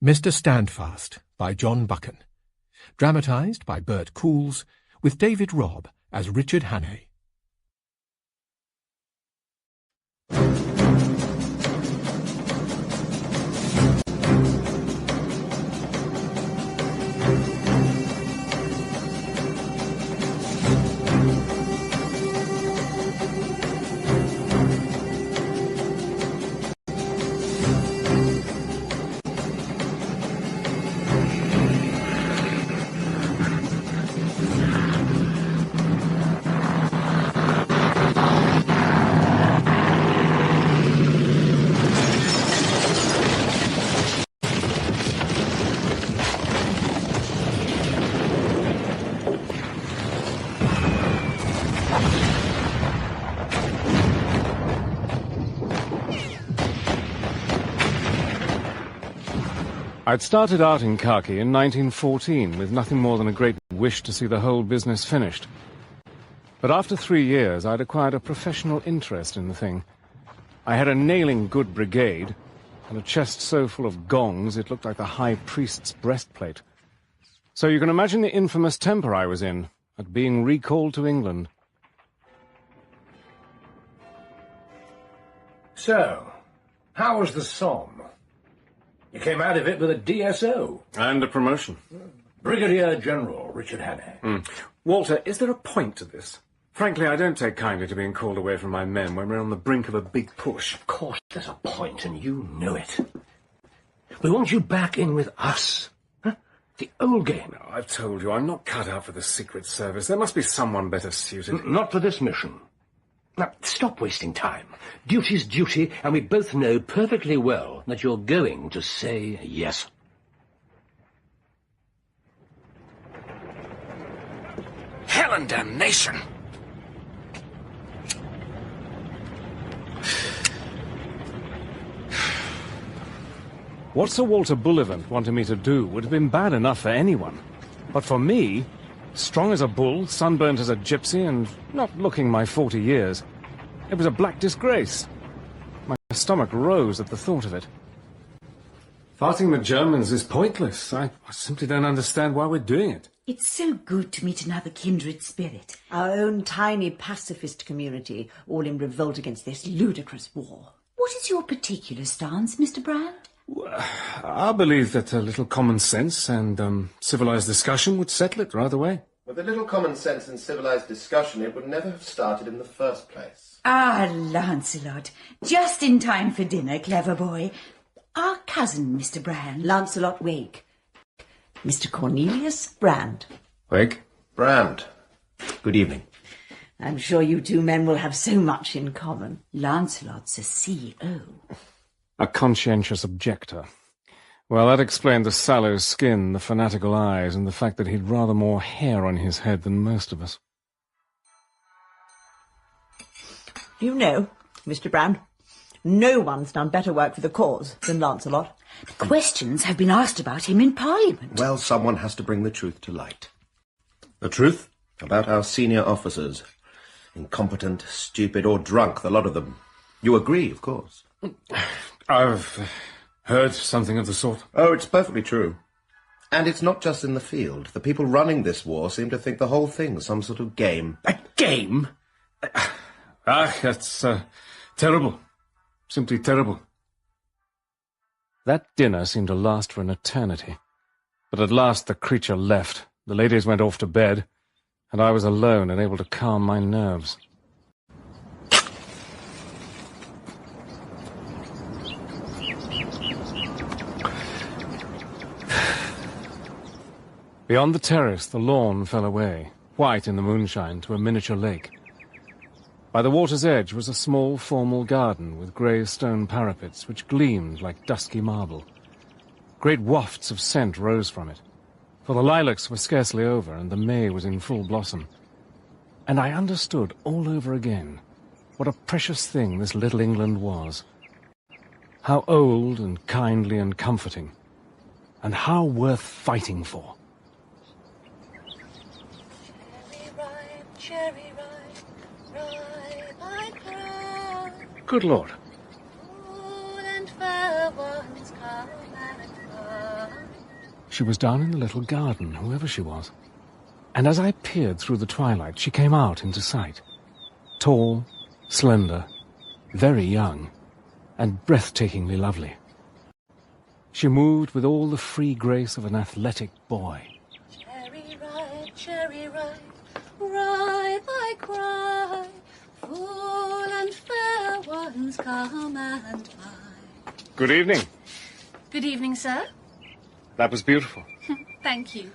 Mr. Standfast by John Buchan. Dramatised by Bert Cools, with David Robb as Richard Hannay. I'd started out in khaki in 1914 with nothing more than a great wish to see the whole business finished. But after 3 years, I'd acquired a professional interest in the thing. I had a nailing good brigade, and a chest so full of gongs it looked like the high priest's breastplate. So you can imagine the infamous temper I was in at being recalled to England. So, how was the Somme? You came out of it with a DSO. And a promotion. Brigadier General Richard Hannay. Walter, is there a point to this? Frankly, I don't take kindly to being called away from my men when we're on the brink of a big push. Of course there's a point, and you know it. We want you back in with us. Huh? The old game. No, I've told you, I'm not cut out for the Secret Service. There must be someone better suited. Not for this mission. Now, stop wasting time. Duty's duty, and we both know perfectly well that you're going to say yes. Hell and damnation! What Sir Walter Bullivant wanted me to do would have been bad enough for anyone. But for me, strong as a bull, sunburnt as a gypsy, and not looking my 40 years, it was a black disgrace. My stomach rose at the thought of it. Fighting the Germans is pointless. I simply don't understand why we're doing it. It's so good to meet another kindred spirit. Our own tiny pacifist community, all in revolt against this ludicrous war. What is your particular stance, Mr. Brand? I believe that a little common sense and civilized discussion would settle it right away. With a little common sense and civilized discussion, it would never have started in the first place. Ah, Lancelot. Just in time for dinner, clever boy. Our cousin, Mr. Brand. Lancelot Wake. Mr. Cornelius Brand. Wake? Brand. Good evening. I'm sure you two men will have so much in common. Lancelot's a CEO. A conscientious objector. Well, that explained the sallow skin, the fanatical eyes, and the fact that he'd rather more hair on his head than most of us. You know, Mr. Brand, no one's done better work for the cause than Lancelot. Questions have been asked about him in Parliament. Well, someone has to bring the truth to light. The truth about our senior officers. Incompetent, stupid, or drunk, the lot of them. You agree, of course. I've heard something of the sort. Oh, it's perfectly true. And it's not just in the field. The people running this war seem to think the whole thing's some sort of game. A game? That's terrible. Simply terrible. That dinner seemed to last for an eternity. But at last the creature left. The ladies went off to bed, and I was alone and able to calm my nerves. Beyond the terrace, the lawn fell away, white in the moonshine, to a miniature lake. By the water's edge was a small, formal garden with grey stone parapets which gleamed like dusky marble. Great wafts of scent rose from it, for the lilacs were scarcely over and the May was in full blossom. And I understood all over again what a precious thing this little England was. How old and kindly and comforting, and how worth fighting for. Cherry ripe, ripe I cry. Good Lord. Cool and fair ones come and fly. She was down in the little garden, whoever she was. And as I peered through the twilight, she came out into sight. Tall, slender, very young, and breathtakingly lovely. She moved with all the free grace of an athletic boy. Cherry ripe, ripe I cry, full and fair ones come and buy. Good evening. Good evening, sir. That was beautiful. Thank you.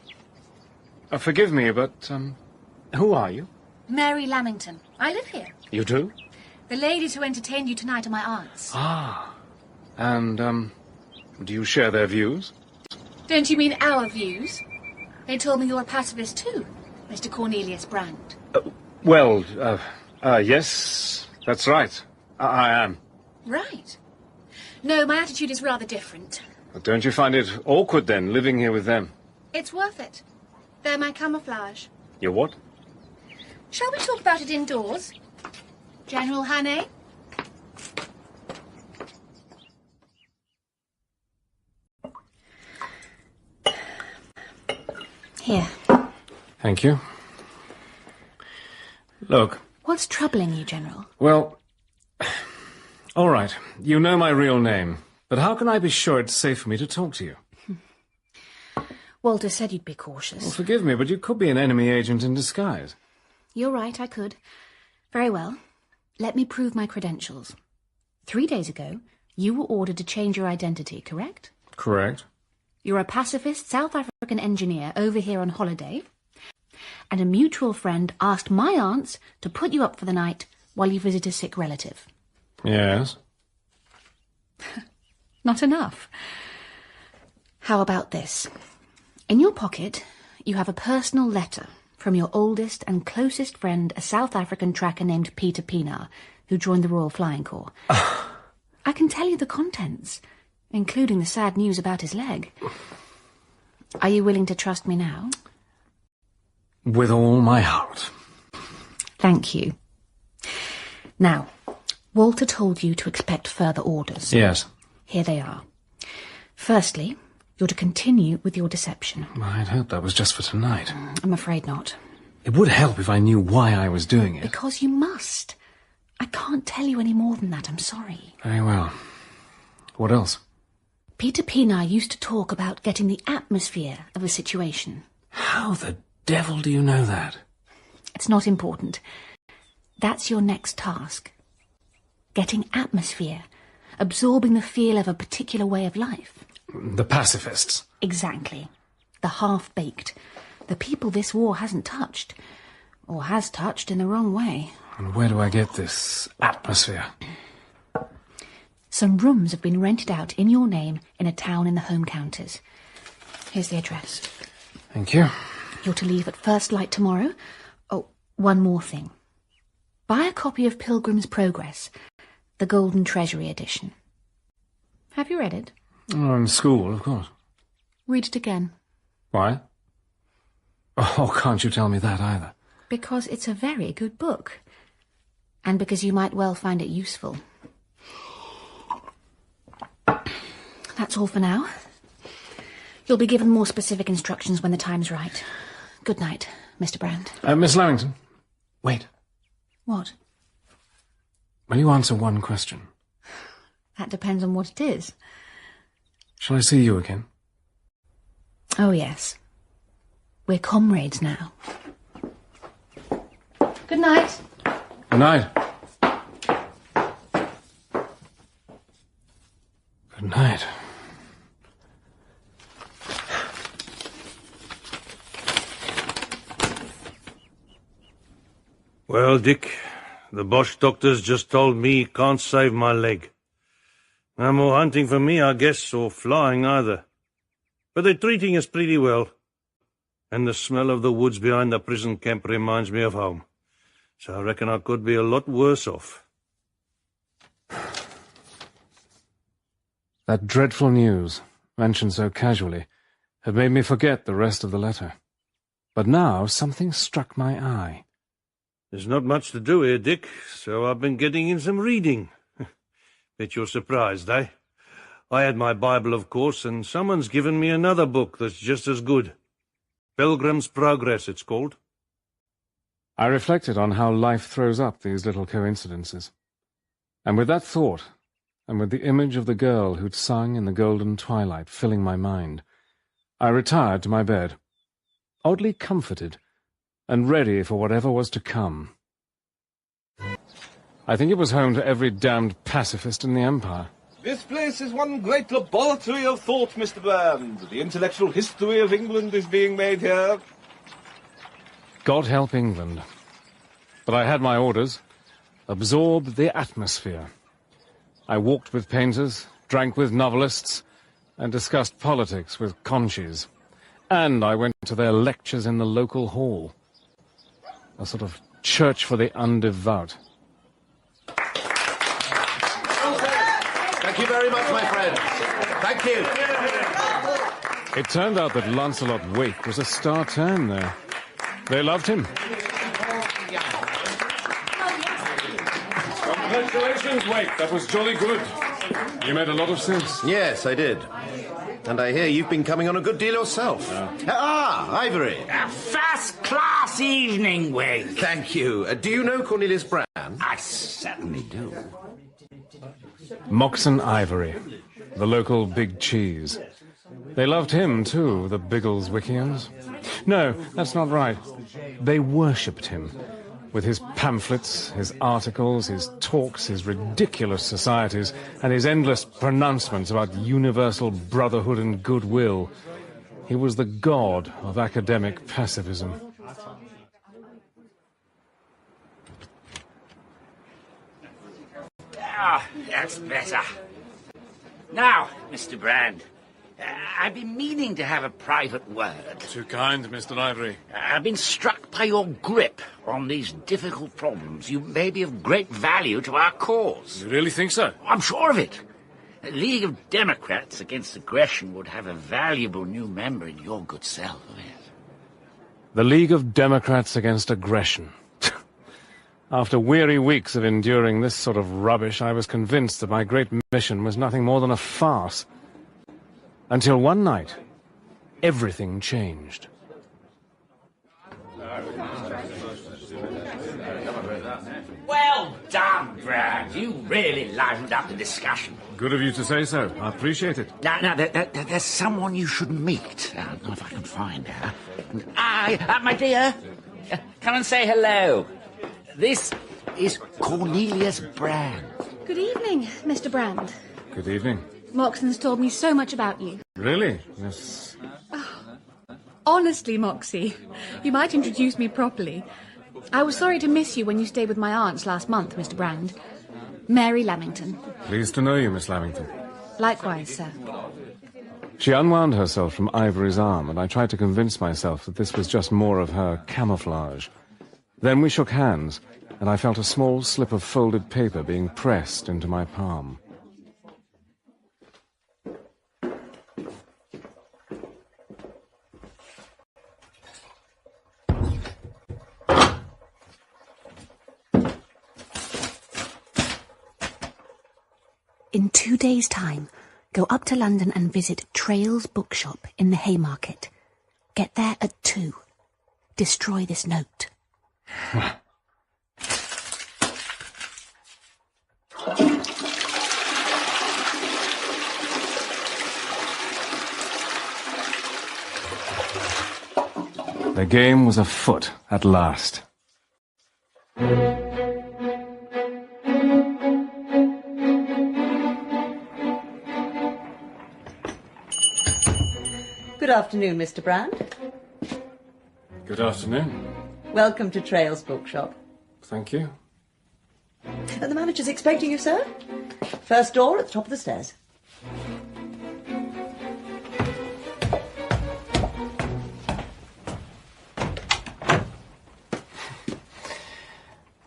Forgive me, but, who are you? Mary Lamington. I live here. You do? The ladies who entertained you tonight are my aunts. Ah. And, do you share their views? Don't you mean our views? They told me you're a pacifist too, Mr. Cornelius Brand. Yes, that's right. I am. Right. No, my attitude is rather different. But don't you find it awkward, then, living here with them? It's worth it. They're my camouflage. Your what? Shall we talk about it indoors? General Hannay? Here. Thank you. Look. What's troubling you, General? Well, all right. You know my real name, but how can I be sure it's safe for me to talk to you? Walter said you'd be cautious. Well, forgive me, but you could be an enemy agent in disguise. You're right, I could. Very well. Let me prove my credentials. 3 days ago, you were ordered to change your identity, correct? Correct. You're a pacifist South African engineer over here on holiday, and a mutual friend asked my aunts to put you up for the night while you visit a sick relative. Yes. Not enough. How about this? In your pocket, you have a personal letter from your oldest and closest friend, a South African tracker named Peter Pienaar, who joined the Royal Flying Corps. I can tell you the contents, including the sad news about his leg. Are you willing to trust me now? With all my heart. Thank you. Now, Walter told you to expect further orders. Yes. Here they are. Firstly, you're to continue with your deception. I'd hoped that was just for tonight. I'm afraid not. It would help if I knew why I was doing it. Because you must. I can't tell you any more than that, I'm sorry. Very well. What else? Peter Pienaar used to talk about getting the atmosphere of a situation. How the devil do you know that? It's not important. That's your next task. Getting atmosphere. Absorbing the feel of a particular way of life. The pacifists. Exactly. The half-baked. The people this war hasn't touched. Or has touched in the wrong way. And where do I get this atmosphere? Some rooms have been rented out in your name in a town in the home counties. Here's the address. Thank you. You're to leave at first light tomorrow. Oh, one more thing. Buy a copy of Pilgrim's Progress, the Golden Treasury edition. Have you read it? Oh, in school, of course. Read it again. Why? Oh, can't you tell me that either? Because it's a very good book. And because you might well find it useful. That's all for now. You'll be given more specific instructions when the time's right. Good night, Mr. Brand. Miss Lamington. Wait. What? Will you answer one question? That depends on what it is. Shall I see you again? Oh, yes. We're comrades now. Good night. Good night. Good night. Well, Dick, the Bosch doctors just told me he can't save my leg. No more hunting for me, I guess, or flying either. But they're treating us pretty well. And the smell of the woods behind the prison camp reminds me of home. So I reckon I could be a lot worse off. That dreadful news, mentioned so casually, had made me forget the rest of the letter. But now something struck my eye. There's not much to do here, Dick, so I've been getting in some reading. Bet you're surprised, eh? I had my Bible, of course, and someone's given me another book that's just as good. Pilgrim's Progress, it's called. I reflected on how life throws up these little coincidences. And with that thought, and with the image of the girl who'd sung in the golden twilight filling my mind, I retired to my bed, oddly comforted, and ready for whatever was to come. I think it was home to every damned pacifist in the Empire. This place is one great laboratory of thought, Mr. Brand. The intellectual history of England is being made here. God help England. But I had my orders. Absorb the atmosphere. I walked with painters, drank with novelists, and discussed politics with conchies. And I went to their lectures in the local hall. A sort of church for the undevout. Thank you very much, my friend. Thank you. It turned out that Lancelot Wake was a star turn there. They loved him. Congratulations, Wake. That was jolly good. You made a lot of sense. Yes, I did. And I hear you've been coming on a good deal yourself. Ah, Ivory. A first-class evening, Wake. Thank you. Do you know Cornelius Brand? I certainly do. Moxon Ivory, the local big cheese. They loved him, too, the Biggleswickians. No, that's not right. They worshipped him. With his pamphlets, his articles, his talks, his ridiculous societies, and his endless pronouncements about universal brotherhood and goodwill. He was the god of academic pacifism. Ah, that's better. Now, Mr. Brand, I've been meaning to have a private word. Too kind, Mr. Ivory. I've been struck by your grip on these difficult problems. You may be of great value to our cause. You really think so? I'm sure of it. A League of Democrats Against Aggression would have a valuable new member in your good self. The League of Democrats Against Aggression. After weary weeks of enduring this sort of rubbish, I was convinced that my great mission was nothing more than a farce. Until one night, everything changed. Well done, Brad. You really livened up the discussion. Good of you to say so. I appreciate it. Now, there's someone you should meet. I don't know if I can find her. My dear, come and say hello. This is Cornelius Brand. Good evening, Mr. Brand. Good evening. Moxon's told me so much about you. Really? Yes. Honestly, Moxie, you might introduce me properly. I was sorry to miss you when you stayed with my aunts last month, Mr. Brand. Mary Lamington. Pleased to know you, Miss Lamington. Likewise, sir. She unwound herself from Ivory's arm, and I tried to convince myself that this was just more of her camouflage. Then we shook hands, and I felt a small slip of folded paper being pressed into my palm. In 2 days' time, go up to London and visit Traill's bookshop in the Haymarket. Get there at 2. Destroy this note. The game was afoot at last. Good afternoon, Mr. Brand. Good afternoon. Welcome to Traill's bookshop. Thank you. The manager's expecting you, sir. First door at the top of the stairs.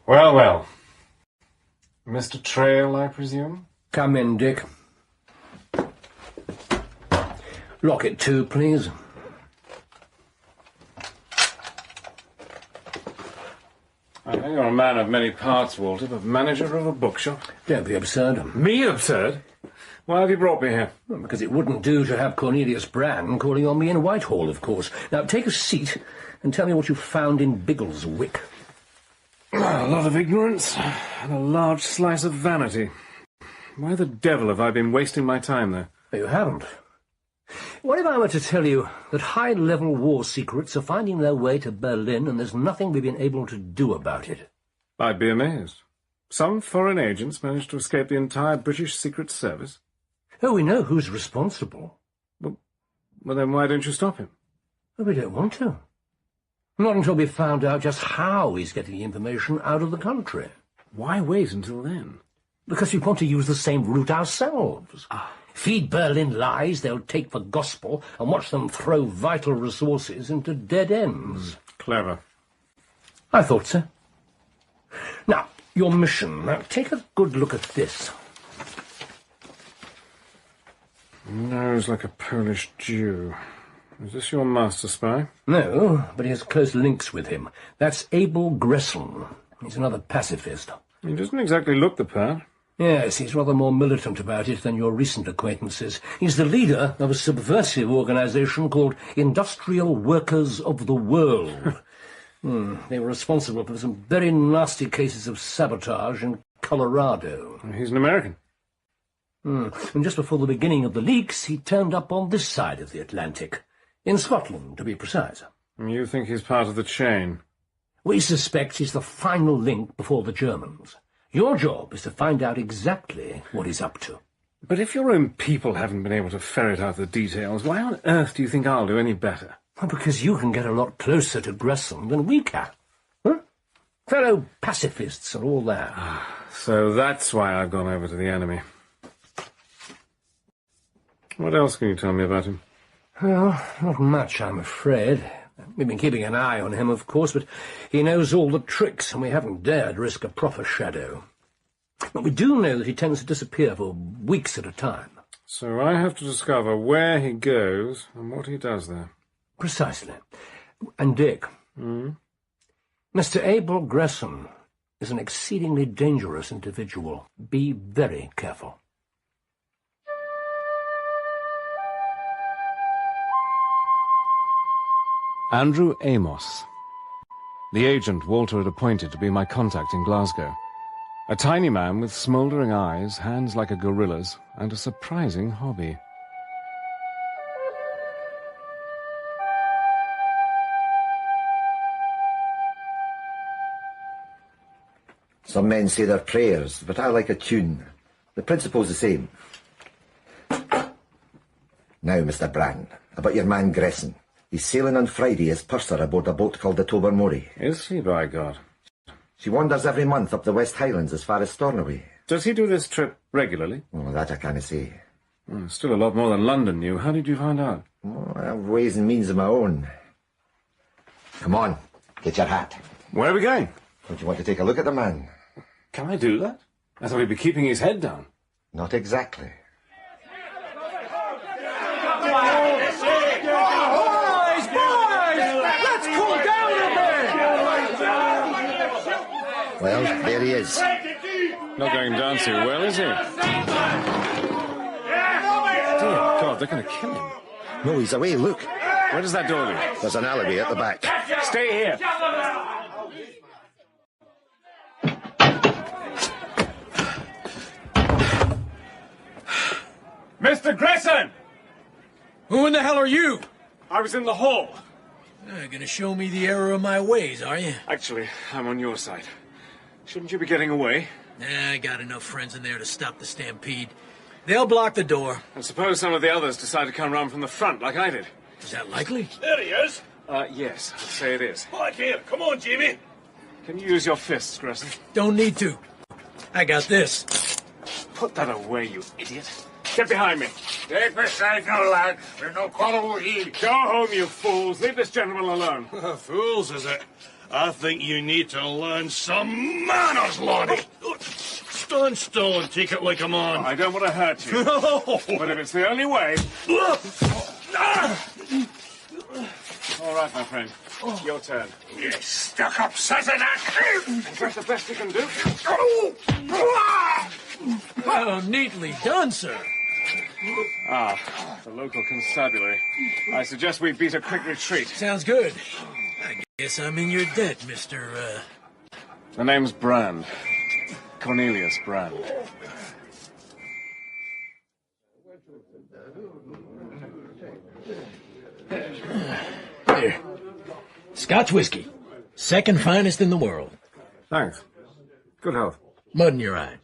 Well, well. Mr. Traill, I presume? Come in, Dick. Lock it too, please. I know you're a man of many parts, Walter, but manager of a bookshop? Don't be absurd. Me absurd? Why have you brought me here? Well, because it wouldn't do to have Cornelius Brand calling on me in Whitehall, of course. Now, take a seat and tell me what you found in Biggleswick. A lot of ignorance and a large slice of vanity. Why the devil have I been wasting my time there? You haven't. What if I were to tell you that high-level war secrets are finding their way to Berlin and there's nothing we've been able to do about it? I'd be amazed. Some foreign agents managed to escape the entire British Secret Service. Oh, we know who's responsible. Well, then why don't you stop him? Well, we don't want to. Not until we've found out just how he's getting the information out of the country. Why wait until then? Because we want to use the same route ourselves. Feed Berlin lies they'll take for gospel and watch them throw vital resources into dead ends. Clever. I thought so. Now, your mission. Now, take a good look at this. Nose like a Polish Jew. Is this your master spy? No, but he has close links with him. That's Abel Gresson. He's another pacifist. He doesn't exactly look the part. Yes, he's rather more militant about it than your recent acquaintances. He's the leader of a subversive organisation called Industrial Workers of the World. They were responsible for some very nasty cases of sabotage in Colorado. He's an American. And just before the beginning of the leaks, he turned up on this side of the Atlantic. In Scotland, to be precise. You think he's part of the chain? We suspect he's the final link before the Germans. Your job is to find out exactly what he's up to. But if your own people haven't been able to ferret out the details, why on earth do you think I'll do any better? Well, because you can get a lot closer to Gresson than we can. Huh? Fellow pacifists and all that. So that's why I've gone over to the enemy. What else can you tell me about him? Well, not much, I'm afraid. We've been keeping an eye on him, of course, but he knows all the tricks, and we haven't dared risk a proper shadow. But we do know that he tends to disappear for weeks at a time. So I have to discover where he goes and what he does there. Precisely. And Dick, Mr. Abel Gresson is an exceedingly dangerous individual. Be very careful. Andrew Amos. The agent Walter had appointed to be my contact in Glasgow. A tiny man with smouldering eyes, hands like a gorilla's, and a surprising hobby. Some men say their prayers, but I like a tune. The principle's the same. Now, Mr. Brand, about your man Gresson. He's sailing on Friday as purser aboard a boat called the Tobermory. Is he, by God? She wanders every month up the West Highlands as far as Stornoway. Does he do this trip regularly? Oh, that I can't say. Still a lot more than London knew. How did you find out? Oh, I have ways and means of my own. Come on, get your hat. Where are we going? Don't you want to take a look at the man? Can I do that? I thought he'd be keeping his head down. Not exactly. Well, there he is. Not going down too well, is he? Dear God, they're going to kill him. No, he's away, look. Where does that door lead? There's an alleyway at the back. Stay here. Mr. Gresson! Who in the hell are you? I was in the hall. You're gonna show me the error of my ways, are you? Actually, I'm on your side. Shouldn't you be getting away? I got enough friends in there to stop the stampede. They'll block the door. And suppose some of the others decide to come round from the front, like I did. Is that likely? There he is. Yes, I'd say it is. Right here. Come on, Jimmy. Can you use your fists, Gresson? Don't need to. I got this. Put that away, you idiot. Get behind me. Take me side now, lad. There's no quarrel here. Go home, you fools. Leave this gentleman alone. Fools, is it? I think you need to learn some manners, laddie. Stand still and take it like a man. I don't want to hurt you. No. But if it's the only way... All right, my friend. Your turn. You stuck-up Sassenach! Is that the best you can do? Oh, neatly done, sir. Ah, the local constabulary. I suggest we beat a quick retreat. Sounds good. I guess I'm in your debt, Mr. The name's Brand. Cornelius Brand. Here. Scotch whiskey. Second finest in the world. Thanks. Good health. Mud in your eye.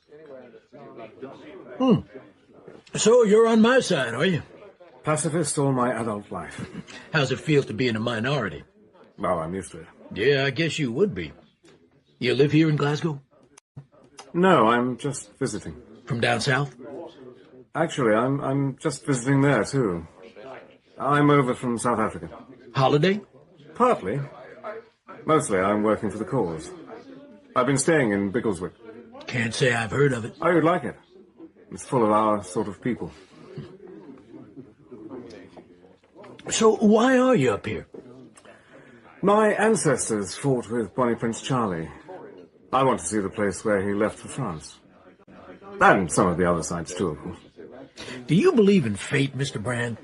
So you're on my side, are you? Pacifist all my adult life. How's it feel to be in a minority? Well, I'm used to it. Yeah, I guess you would be. You live here in Glasgow? No, I'm just visiting. From down south? Actually, I'm just visiting there, too. I'm over from South Africa. Holiday? Partly. Mostly, I'm working for the cause. I've been staying in Biggleswick. Can't say I've heard of it. Oh, you'd like it. It's full of our sort of people. So why are you up here? My ancestors fought with Bonnie Prince Charlie. I want to see the place where he left for France. And some of the other sides, too, of course. Do you believe in fate, Mr. Brand?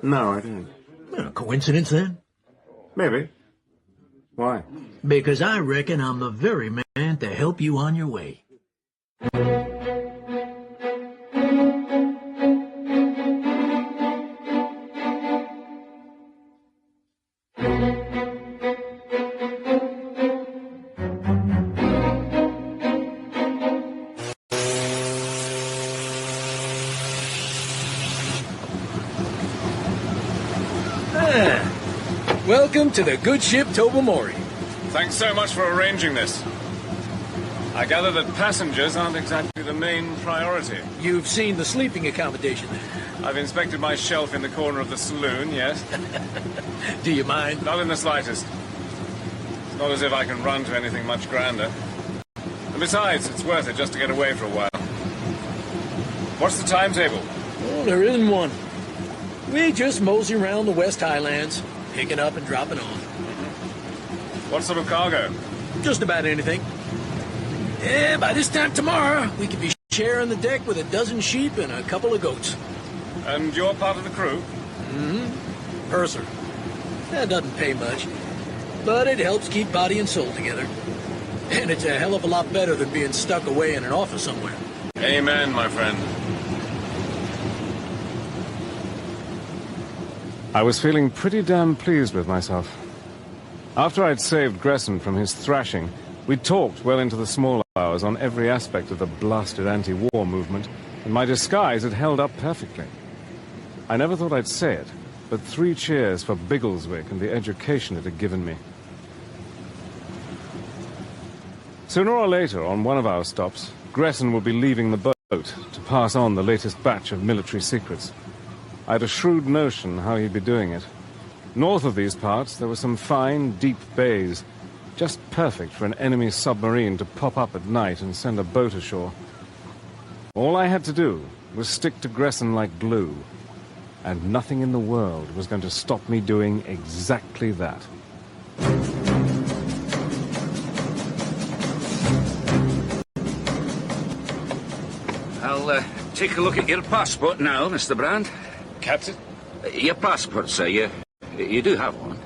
No, I don't. Coincidence, then? Maybe. Why? Because I reckon I'm the very man to help you on your way. Welcome to the good ship Tobermory. Thanks so much for arranging this. I gather that passengers aren't exactly the main priority. You've seen the sleeping accommodation. I've inspected my shelf in the corner of the saloon, yes. Do you mind? Not in the slightest. It's not as if I can run to anything much grander. And besides, it's worth it just to get away for a while. What's the timetable? Oh, there isn't one. We just mosey around the West Highlands, picking up and dropping off. What sort of cargo? Just about anything. Yeah, by this time tomorrow, we could be sharing the deck with a dozen sheep and a couple of goats. And you're part of the crew? Mm-hmm. Purser. That doesn't pay much, but it helps keep body and soul together. And it's a hell of a lot better than being stuck away in an office somewhere. Amen, my friend. I was feeling pretty damn pleased with myself. After I'd saved Gresson from his thrashing, we talked well into the small hours on every aspect of the blasted anti-war movement, and my disguise had held up perfectly. I never thought I'd say it, but 3 cheers for Biggleswick and the education it had given me. Sooner or later, on one of our stops, Gresson would be leaving the boat to pass on the latest batch of military secrets. I had a shrewd notion how he'd be doing it. North of these parts, there were some fine, deep bays, just perfect for an enemy submarine to pop up at night and send a boat ashore. All I had to do was stick to Gresson like glue, and nothing in the world was going to stop me doing exactly that. I'll take a look at your passport now, Mr. Brand. Captain? Your passport, sir. You do have one.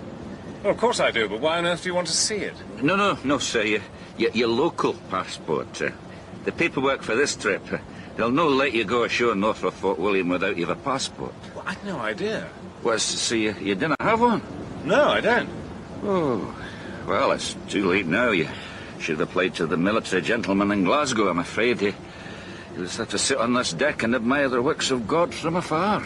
Well, of course I do, but why on earth do you want to see it? No, sir. Your local passport. The paperwork for this trip. They'll no let you go ashore north of Fort William without you have a passport. Well, I'd no idea. Well, so you didn't have one? No, I don't. Oh, well, it's too late now. You should have played to the military gentleman in Glasgow, I'm afraid. You just have to sit on this deck and admire the works of God from afar.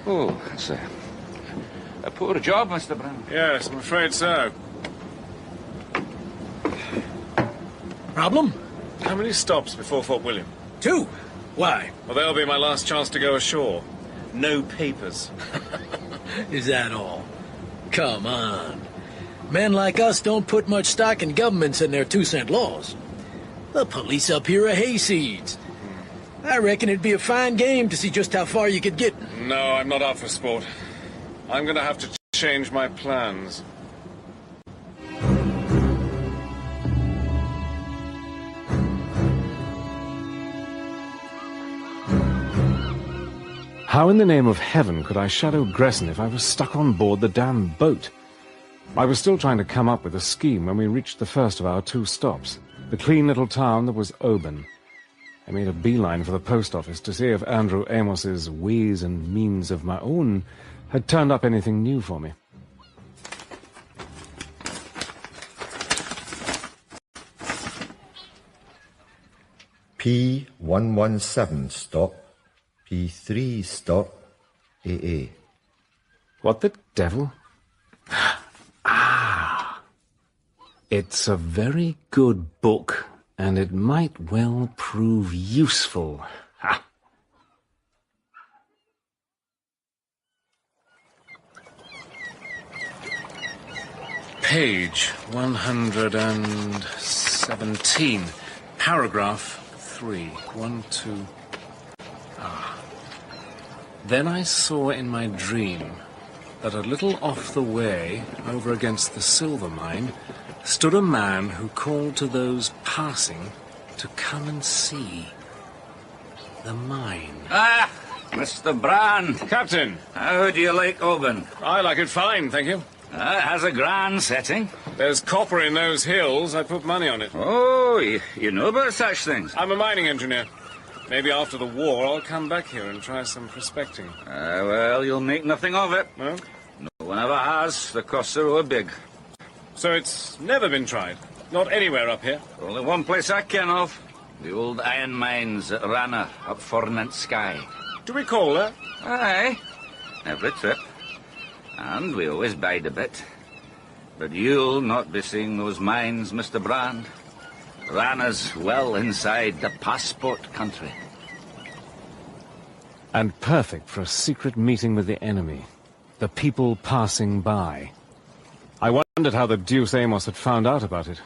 Oh, that's a poor job, Mr. Brand. Yes, I'm afraid so. Problem? How many stops before Fort William? 2. Why? Well, that'll be my last chance to go ashore. No papers. Is that all? Come on. Men like us don't put much stock in governments and their 2-cent laws. The police up here are hayseeds. I reckon it'd be a fine game to see just how far you could get. No, I'm not up for sport. I'm going to have to change my plans. How in the name of heaven could I shadow Gresson if I was stuck on board the damn boat? I was still trying to come up with a scheme when we reached the first of our 2 stops, the clean little town that was Oban. I made a beeline for the post office to see if Andrew Amos's ways and means of my own had turned up anything new for me. P117 stop, P3 stop, AA. What the devil? Ah! It's a very good book, and it might well prove useful. Ha! Page 117, paragraph 3, 1, 2... Ah. Then I saw in my dream that a little off the way, over against the silver mine, stood a man who called to those passing to come and see the mine. Ah, Mr. Brand. Captain! How do you like Oban? I like it fine, thank you. It has a grand setting. There's copper in those hills. I put money on it. Oh, you know about such things? I'm a mining engineer. Maybe after the war I'll come back here and try some prospecting. Well, you'll make nothing of it. No? No one ever has. The costs are big. So it's never been tried? Not anywhere up here? Only one place I ken of. The old iron mines at Rana, up Fornant Sky. Do we call that? Aye. Every trip. And we always bide a bit. But you'll not be seeing those mines, Mr. Brand. Rana's well inside the passport country. And perfect for a secret meeting with the enemy. The people passing by. I wondered how the deuce Amos had found out about it,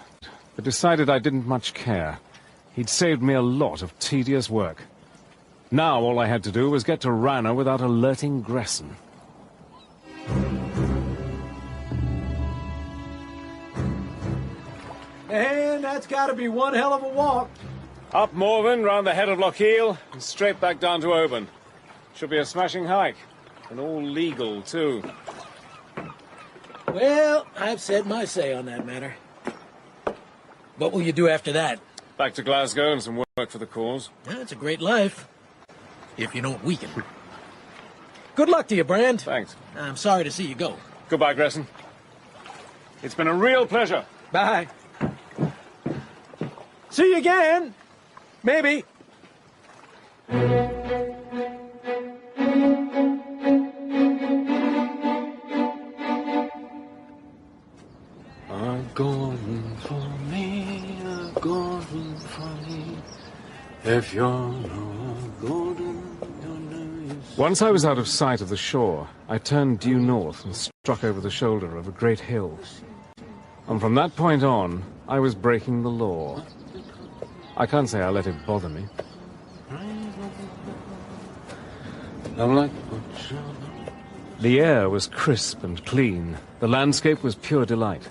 but decided I didn't much care. He'd saved me a lot of tedious work. Now all I had to do was get to Rana without alerting Gresson. And that's got to be one hell of a walk. Up Morven, round the head of Lochiel, and straight back down to Oban. Should be a smashing hike. And all legal, too. Well, I've said my say on that matter. What will you do after that? Back to Glasgow and some work for the cause. Well, it's a great life. If you don't weaken. Good luck to you, Brand. Thanks. I'm sorry to see you go. Goodbye, Gresson. It's been a real pleasure. Bye. See you again. Maybe. A golden for me, a golden for me. If you're no golden, you're no use. Once I was out of sight of the shore, I turned due north and struck over the shoulder of a great hill. And from that point on, I was breaking the law. I can't say I let it bother me. The air was crisp and clean. The landscape was pure delight.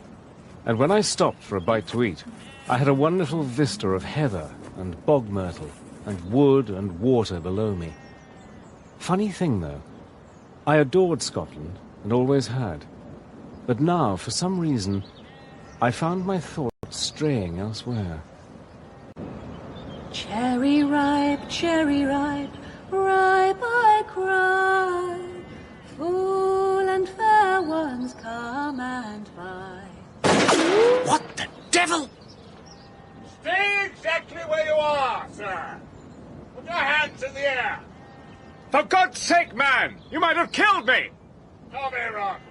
And when I stopped for a bite to eat, I had a wonderful vista of heather and bog myrtle and wood and water below me. Funny thing, though. I adored Scotland and always had. But now, for some reason, I found my thoughts straying elsewhere. Cherry ripe, ripe I cry. Full and fair ones come and buy. What the devil? Stay exactly where you are, sir. Put your hands in the air. For God's sake, man! You might have killed me! Don't be wrong.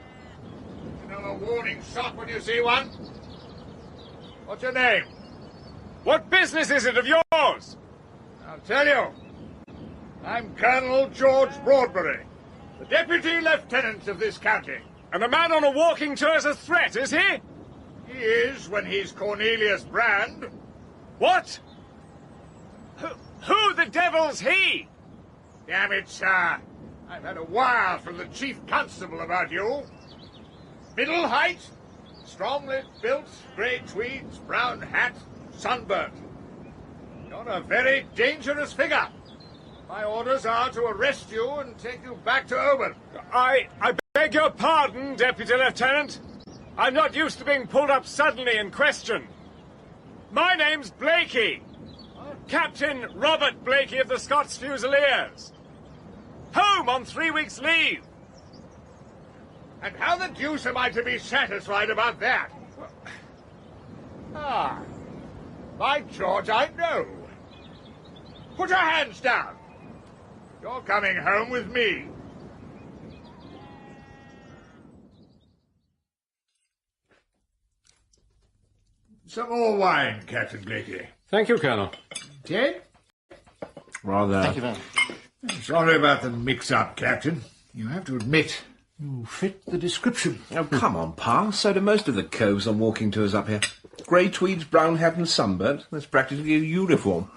You know a warning shot when you see one? What's your name? What business is it of yours? I'll tell you. I'm Colonel George Broadbury, the Deputy Lieutenant of this county. And the man on a walking tour is a threat, is he? He is when he's Cornelius Brand. What? Who the devil's he? Damn it, sir. I've had a wire from the Chief Constable about you. Middle height, strongly built, grey tweeds, brown hat, sunburnt. You're a very dangerous figure. My orders are to arrest you and take you back to Oban. I beg your pardon, Deputy Lieutenant. I'm not used to being pulled up suddenly and questioned. My name's Blakey. Captain Robert Blakey of the Scots Fusiliers. Home on 3 weeks' leave. And how the deuce am I to be satisfied about that? Ah, by George, I know. Put your hands down. You're coming home with me. Some more wine, Captain Blakey. Thank you, Colonel. Ted? Rather. Thank you very much. Sorry about the mix-up, Captain. You have to admit, you fit the description. Oh, come on, Pa. So do most of the coves on walking tours up here. Grey tweeds, brown hat and sunburnt. That's practically a uniform.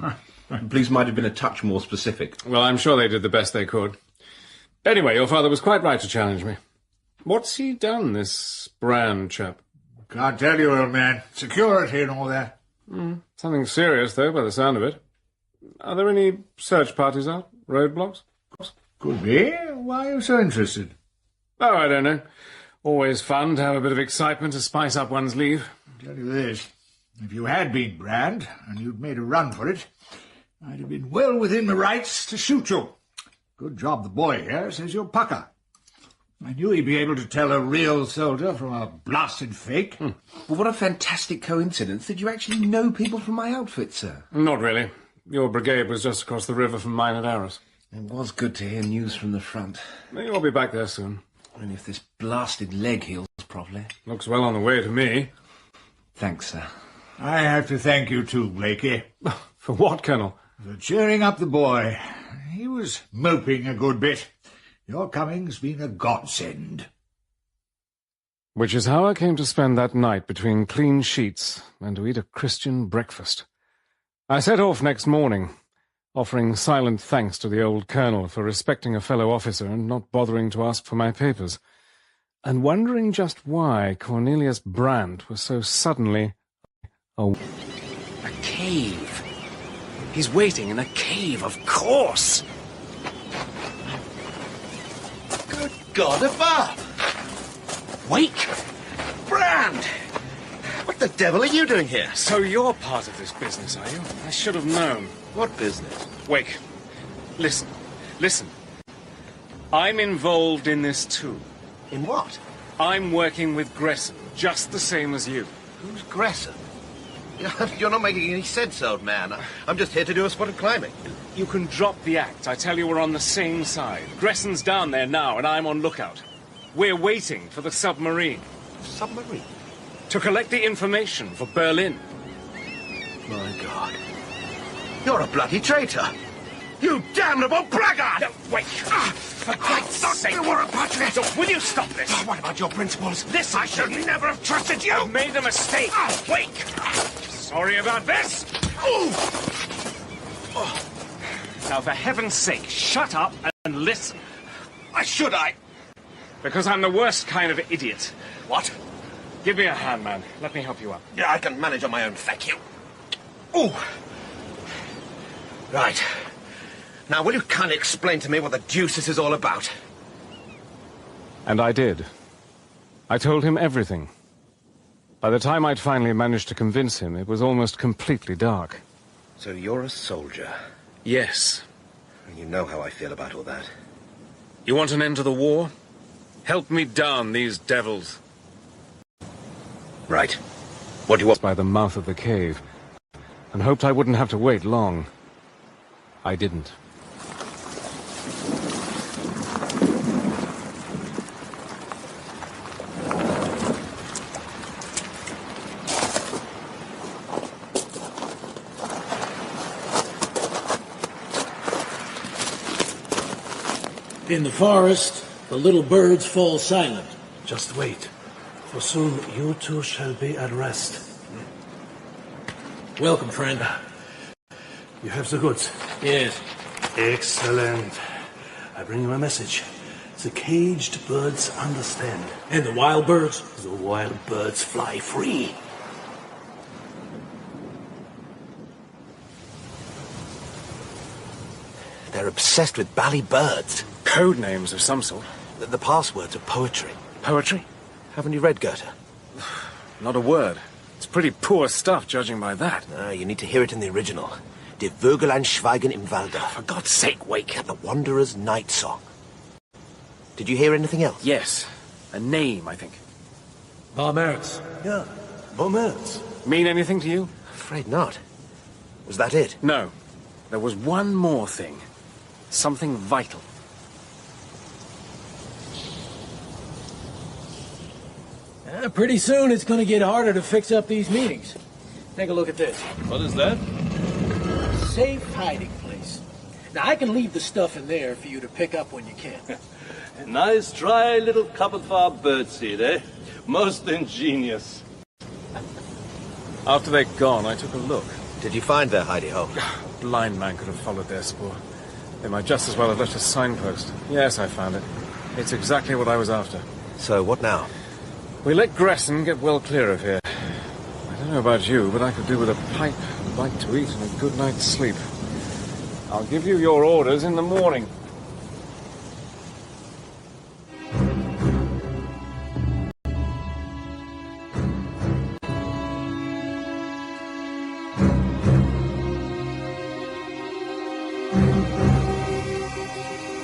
The police might have been a touch more specific. Well, I'm sure they did the best they could. Anyway, your father was quite right to challenge me. What's he done, this Brand chap? Can't tell you, old man. Security and all that. Something serious, though, by the sound of it. Are there any search parties out? Roadblocks? Could be. Why are you so interested? Oh, I don't know. Always fun to have a bit of excitement to spice up one's leave. I'll tell you this. If you had been Brand, and you'd made a run for it, I'd have been well within the rights to shoot you. Good job the boy here says you're pucker. I knew he'd be able to tell a real soldier from a blasted fake. Well, what a fantastic coincidence that you actually know people from my outfit, sir. Not really. Your brigade was just across the river from mine at Arras. It was good to hear news from the front. You'll be back there soon. Only if this blasted leg heals properly. Looks well on the way to me. Thanks, sir. I have to thank you too, Blakey. For what, Colonel? For cheering up the boy. He was moping a good bit. Your coming's been a godsend. Which is how I came to spend that night between clean sheets and to eat a Christian breakfast. I set off next morning, offering silent thanks to the old colonel for respecting a fellow officer and not bothering to ask for my papers, and wondering just why Cornelius Brandt was so suddenly a cave. He's waiting in a cave, of course. Good God above! Wake! Brand! What the devil are you doing here? So you're part of this business, are you? I should have known. What business? Wake. Listen. I'm involved in this too. In what? I'm working with Gresson, just the same as you. Who's Gresson? You're not making any sense, old man. I'm just here to do a spot of climbing. You can drop the act. I tell you we're on the same side. Gresson's down there now, and I'm on lookout. We're waiting for the submarine. Submarine? To collect the information for Berlin. My God. You're a bloody traitor. You damnable blackguard! No, wait. For Christ's sake. You were a patriot! So will you stop this? Oh, what about your principles? This I should never have trusted you! I made a mistake. Wake! Sorry about this. Now, for heaven's sake, shut up and listen. Why should I? Because I'm the worst kind of idiot. What? Give me a hand, man. Let me help you up. Yeah, I can manage on my own, thank you. Ooh. Right. Now, will you kindly explain to me what the deuce this is all about? And I did. I told him everything. By the time I'd finally managed to convince him, it was almost completely dark. So you're a soldier? Yes. You know how I feel about all that. You want an end to the war? Help me down these devils. Right. What do you want? By the mouth of the cave, and hoped I wouldn't have to wait long. I didn't. In the forest, the little birds fall silent. Just wait, for soon you too shall be at rest. Welcome, friend. You have the goods? Yes. Excellent. I bring you a message. The caged birds understand. And the wild birds? The wild birds fly free. They're obsessed with bally birds. Code names of some sort. The passwords are poetry. Poetry? Haven't you read Goethe? Not a word. It's pretty poor stuff, judging by that. No, you need to hear it in the original. Die Vögelein schweigen im Walde. For God's sake, wake. The Wanderer's Night Song. Did you hear anything else? Yes. A name, I think. Bommerz. Yeah, Bommerz. Mean anything to you? Afraid not. Was that it? No. There was one more thing. Something vital. Pretty soon it's going to get harder to fix up these meetings. Take a look at this. What is that? Safe hiding place. Now, I can leave the stuff in there for you to pick up when you can. Nice dry little cupboard for our birdseed, eh? Most ingenious. After they'd gone, I took a look. Did you find their hidey hole? A blind man could have followed their spoor. They might just as well have left a signpost. Yes, I found it. It's exactly what I was after. So, what now? We let Gresson get well clear of here. I don't know about you, but I could do with a pipe, a bite to eat, and a good night's sleep. I'll give you your orders in the morning.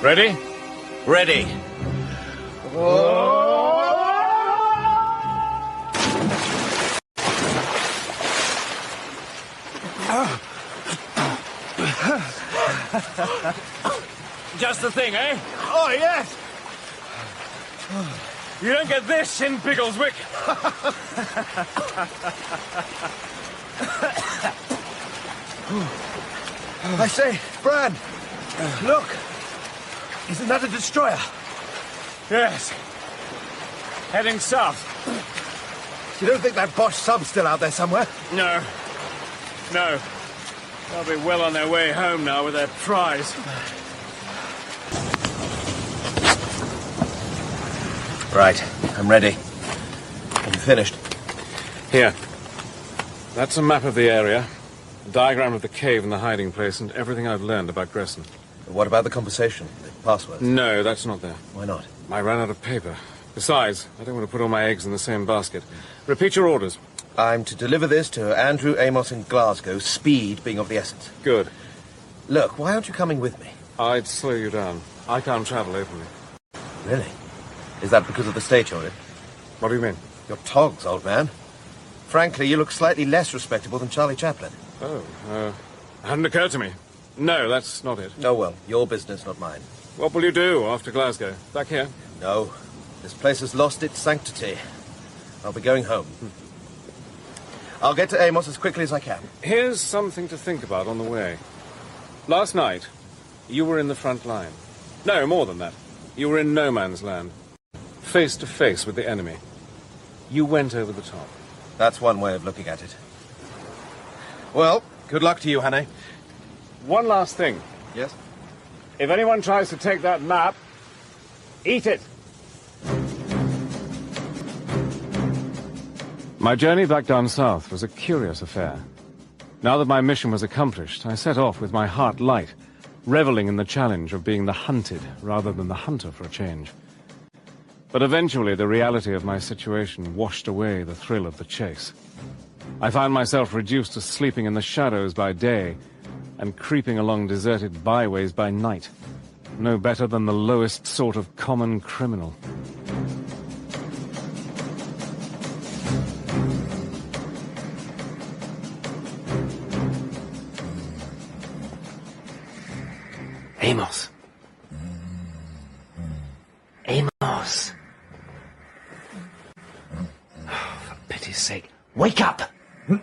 Ready? Ready. Just the thing, eh? Oh, yes! You don't get this in Biggleswick. I say, Bran, look! Isn't that a destroyer? Yes. Heading south. You don't think that Bosch sub's still out there somewhere? No. No. They'll be well on their way home now with their prize. Right, I'm ready. Have you finished? Here. That's a map of the area, a diagram of the cave and the hiding place, and everything I've learned about Gresson. What about the conversation? The passwords? No, that's not there. Why not? I ran out of paper. Besides, I don't want to put all my eggs in the same basket. Repeat your orders. I'm to deliver this to Andrew Amos in Glasgow, speed being of the essence. Good. Look, why aren't you coming with me? I'd slow you down. I can't travel openly. Really? Is that because of the state you're in? What do you mean? Your togs, old man. Frankly, you look slightly less respectable than Charlie Chaplin. Oh, hadn't occurred to me. No, that's not it. Oh, well, your business, not mine. What will you do after Glasgow? Back here? No. This place has lost its sanctity. I'll be going home. I'll get to Amos as quickly as I can. Here's something to think about on the way. Last night, you were in the front line. No, more than that. You were in no man's land. Face to face with the enemy. You went over the top. That's one way of looking at it. Well, good luck to you, Hannay. One last thing. Yes? If anyone tries to take that map, eat it. My journey back down south was a curious affair. Now that my mission was accomplished, I set off with my heart light, reveling in the challenge of being the hunted rather than the hunter for a change. But eventually the reality of my situation washed away the thrill of the chase. I found myself reduced to sleeping in the shadows by day and creeping along deserted byways by night, no better than the lowest sort of common criminal. Amos. Amos. Oh, for pity's sake, wake up! You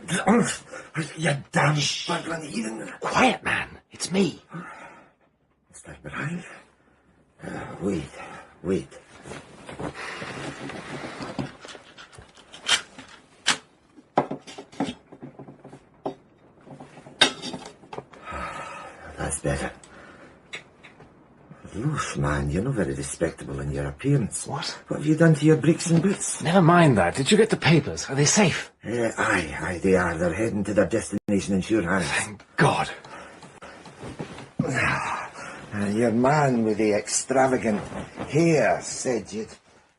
damn struggling heathen. Quiet, man. It's me. Stay behind. Wait. That's better. Loose, man, you're not very respectable in your appearance. What? What have you done to your bricks and boots? Never mind that. Did you get the papers? Are they safe? Aye, they are. They're heading to their destination in sure hands. Thank God. Your man with the extravagant hair said you'd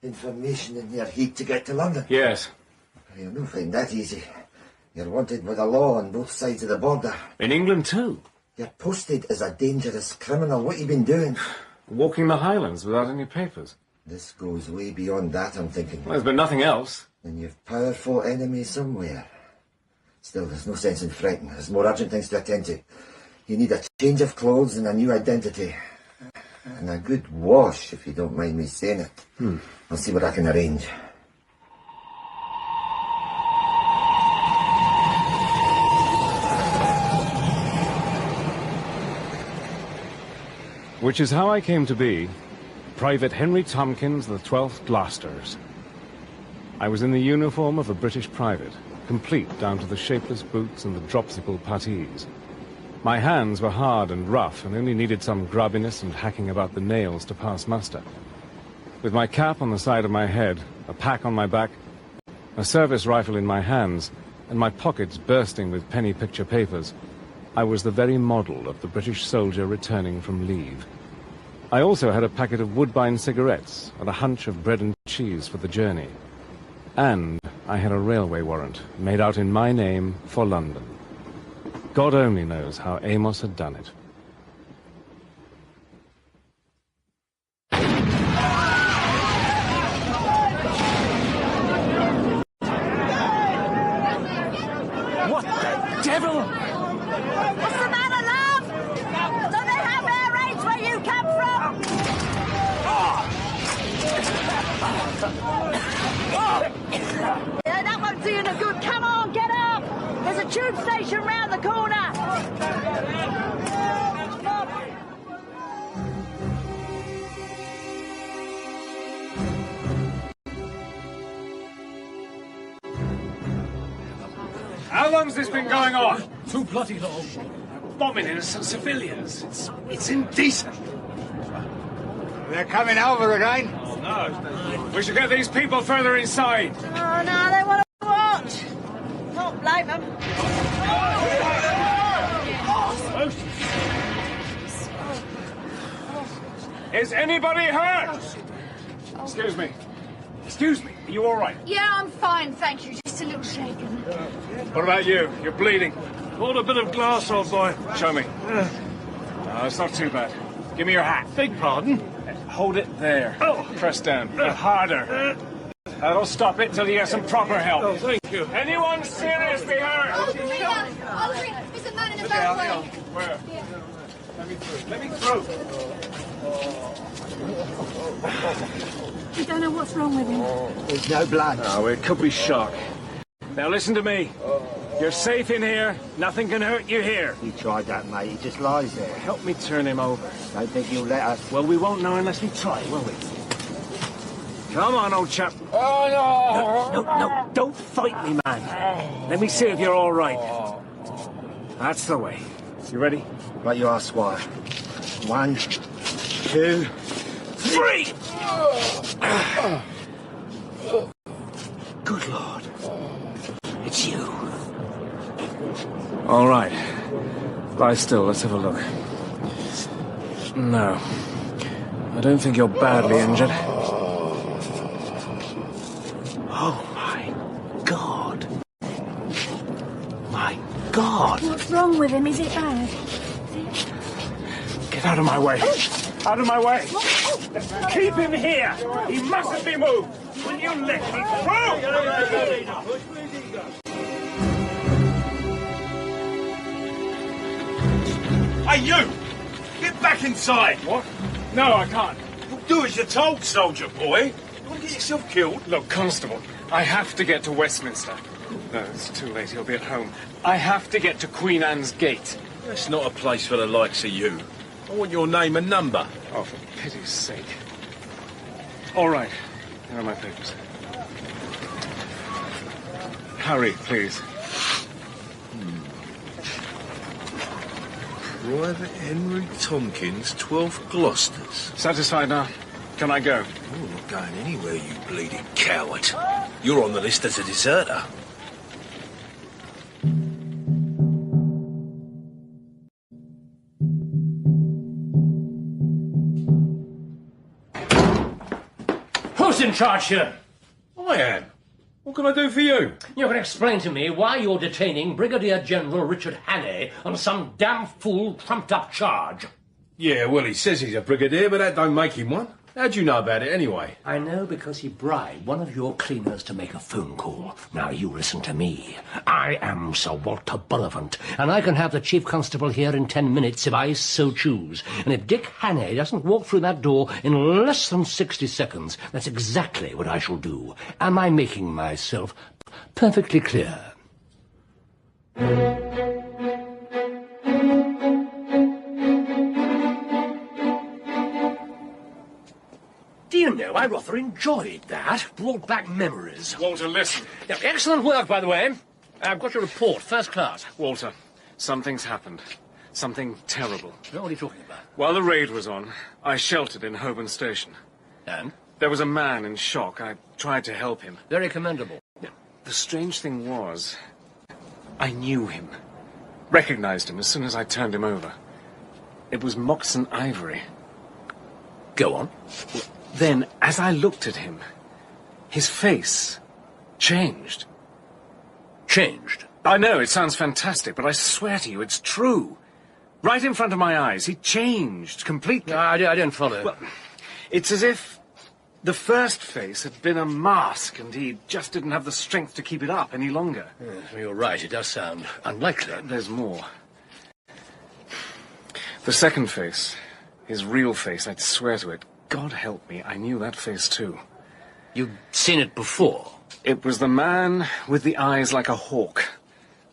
information in your heat to get to London. Yes. You'll not find that easy. You're wanted by the law on both sides of the border. In England too? You're posted as a dangerous criminal. What you been doing? Walking the Highlands without any papers. This goes way beyond that, I'm thinking. Well, there's been nothing else. Then you've powerful enemies somewhere. Still, there's no sense in fretting. There's more urgent things to attend to. You need a change of clothes and a new identity. And a good wash, if you don't mind me saying it. I'll see what I can arrange. Which is how I came to be Private Henry Tompkins, the 12th Gloucesters. I was in the uniform of a British private, complete down to the shapeless boots and the dropsical puttees. My hands were hard and rough and only needed some grubbiness and hacking about the nails to pass muster. With my cap on the side of my head, a pack on my back, a service rifle in my hands, and my pockets bursting with penny picture papers, I was the very model of the British soldier returning from leave. I also had a packet of Woodbine cigarettes and a hunch of bread and cheese for the journey. And I had a railway warrant, made out in my name, for London. God only knows how Amos had done it. What the devil? What's the matter, love? Do they have air raids where you come from? Yeah, that won't do you no good. Come on, get up. There's a tube station round the corner. How long's this been going on? Too bloody long. Bombing innocent civilians. It's indecent. They're coming over again. Oh, no. We should get these people further inside. Oh, no, they want to watch. Don't blame them. Is anybody hurt? Excuse me. Excuse me. Are you all right? Yeah, I'm fine, thank you. Just a little shaken. What about you? You're bleeding. Hold a bit of glass, old boy. Show me. No, it's not too bad. Give me your hat. Beg pardon? Hold it there. Oh. Press down. Harder. That'll stop it till you get some proper help. Oh, thank you. Anyone seriously hurt? There's a man in the doorway. Where? Let me through. We don't know what's wrong with him. There's no blood. Oh, it could be shock. Now listen to me. You're safe in here. Nothing can hurt you here. You tried that, mate. He just lies there. Help me turn him over. Don't think he'll let us. Well, we won't know unless we try, will we? Come on, old chap. Oh, no. No, don't fight me, man. Let me see if you're all right. That's the way. You ready? Right you are, Squire. 1, 2, 3! Good Lord. It's you. All right. Lie still. Let's have a look. No. I don't think you're badly injured. Oh, my God. My God. What's wrong with him? Is it bad? Get out of my way. Out of my way. Keep him here. He mustn't be moved. Will you let me through? Hey, you! Get back inside! What? No, I can't. Well, do as you're told, soldier boy. You want to get yourself killed? Look, Constable, I have to get to Westminster. No, it's too late. He'll be at home. I have to get to Queen Anne's Gate. That's not a place for the likes of you. I want your name and number. Oh, for pity's sake. All right. Here are my papers. Hurry, please. Private Henry Tompkins, 12th Gloucesters. Satisfied now? Can I go? You're not going anywhere, you bleeding coward. You're on the list as a deserter. Who's in charge here? I am. What can I do for you? You can explain to me why you're detaining Brigadier General Richard Hannay on some damn fool trumped-up charge. Yeah, well, he says he's a brigadier, but that don't make him one. How'd you know about it, anyway? I know because he bribed one of your cleaners to make a phone call. Now, you listen to me. I am Sir Walter Bullivant, and I can have the Chief Constable here in 10 minutes if I so choose. And if Dick Hannay doesn't walk through that door in less than 60 seconds, that's exactly what I shall do. Am I making myself perfectly clear? Do you know, I rather enjoyed that. Brought back memories. Walter, listen. Yeah, excellent work, by the way. I've got your report, first class. Walter, something's happened. Something terrible. What are you talking about? While the raid was on, I sheltered in Holborn Station. And? There was a man in shock. I tried to help him. Very commendable. The strange thing was, I knew him. Recognized him as soon as I turned him over. It was Moxon Ivory. Go on. Then, as I looked at him, his face changed. Changed? I know, it sounds fantastic, but I swear to you, it's true. Right in front of my eyes, he changinged completely. No, I didn't follow. Well, it's as if the first face had been a mask, and he just didn't have the strength to keep it up any longer. You're right, it does sound unlikely. There's more. The second face, his real face, I'd swear to it. God help me, I knew that face too. You'd seen it before? It was the man with the eyes like a hawk.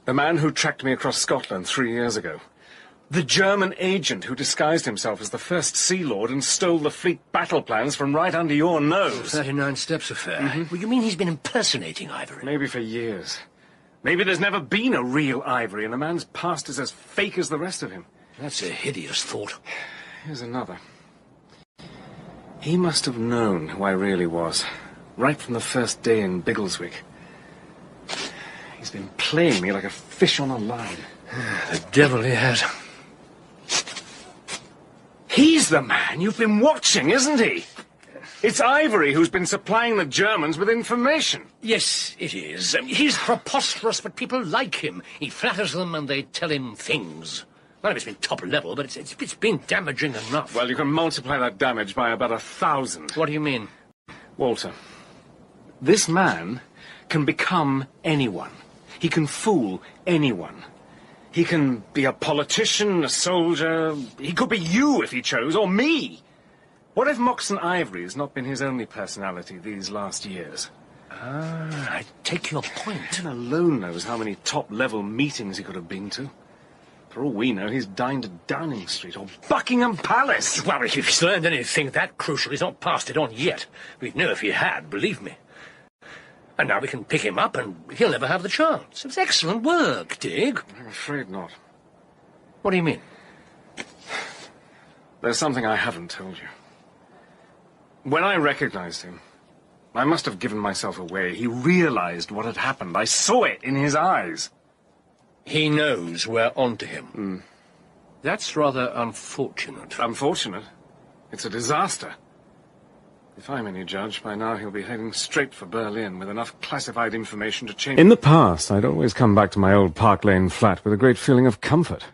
The man who tracked me across Scotland 3 years ago. The German agent who disguised himself as the first Sea Lord and stole the fleet battle plans from right under your nose. 39 Steps affair. Well, you mean he's been impersonating Ivory? Maybe for years. Maybe there's never been a real Ivory, and the man's past is as fake as the rest of him. That's a hideous thought. Here's another. He must have known who I really was, right from the first day in Biggleswick. He's been playing me like a fish on a line. The devil he has. He's the man you've been watching, isn't he? It's Ivory who's been supplying the Germans with information. Yes, it is. He's preposterous, but people like him. He flatters them and they tell him things. Well, it's been top level, but it's been damaging enough. Well, you can multiply that damage by about 1,000. What do you mean? Walter, this man can become anyone. He can fool anyone. He can be a politician, a soldier. He could be you if he chose, or me. What if Moxon Ivory has not been his only personality these last years? I take your point. Heaven alone knows how many top-level meetings he could have been to. For all we know, he's dined at Downing Street or Buckingham Palace. Well, if he's learned anything that crucial, he's not passed it on yet. We'd know if he had, believe me. And now we can pick him up and he'll never have the chance. It's excellent work, Dig. I'm afraid not. What do you mean? There's something I haven't told you. When I recognized him, I must have given myself away. He realized what had happened. I saw it in his eyes. He knows we're onto him. That's rather unfortunate. Unfortunate? It's a disaster. If I'm any judge, by now he'll be heading straight for Berlin with enough classified information to change... In the past, I'd always come back to my old Park Lane flat with a great feeling of comfort.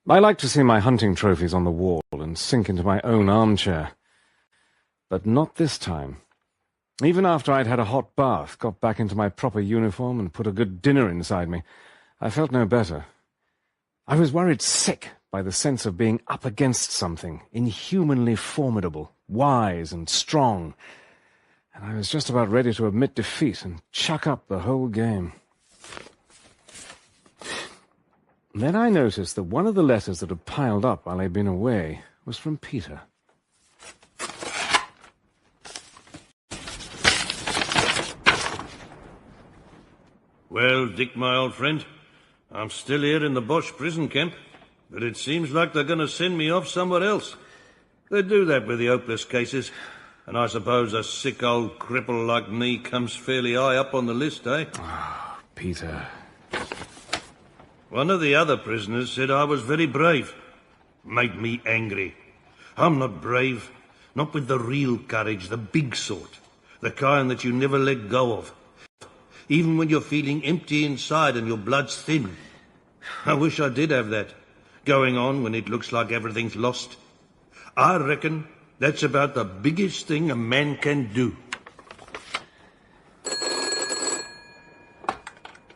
I liked to see my hunting trophies on the wall and sink into my own armchair. But not this time. Even after I'd had a hot bath, got back into my proper uniform and put a good dinner inside me, I felt no better. I was worried sick by the sense of being up against something inhumanly formidable, wise and strong, and I was just about ready to admit defeat and chuck up the whole game. Then I noticed that one of the letters that had piled up while I'd been away was from Peter. Well, Dick, my old friend, I'm still here in the Bosch prison camp, but it seems like they're going to send me off somewhere else. They do that with the hopeless cases, and I suppose a sick old cripple like me comes fairly high up on the list, eh? Oh, Peter. One of the other prisoners said I was very brave. Made me angry. I'm not brave. Not with the real courage, the big sort. The kind that you never let go of. Even when you're feeling empty inside and your blood's thin. I wish I did have that. Going on when it looks like everything's lost. I reckon that's about the biggest thing a man can do.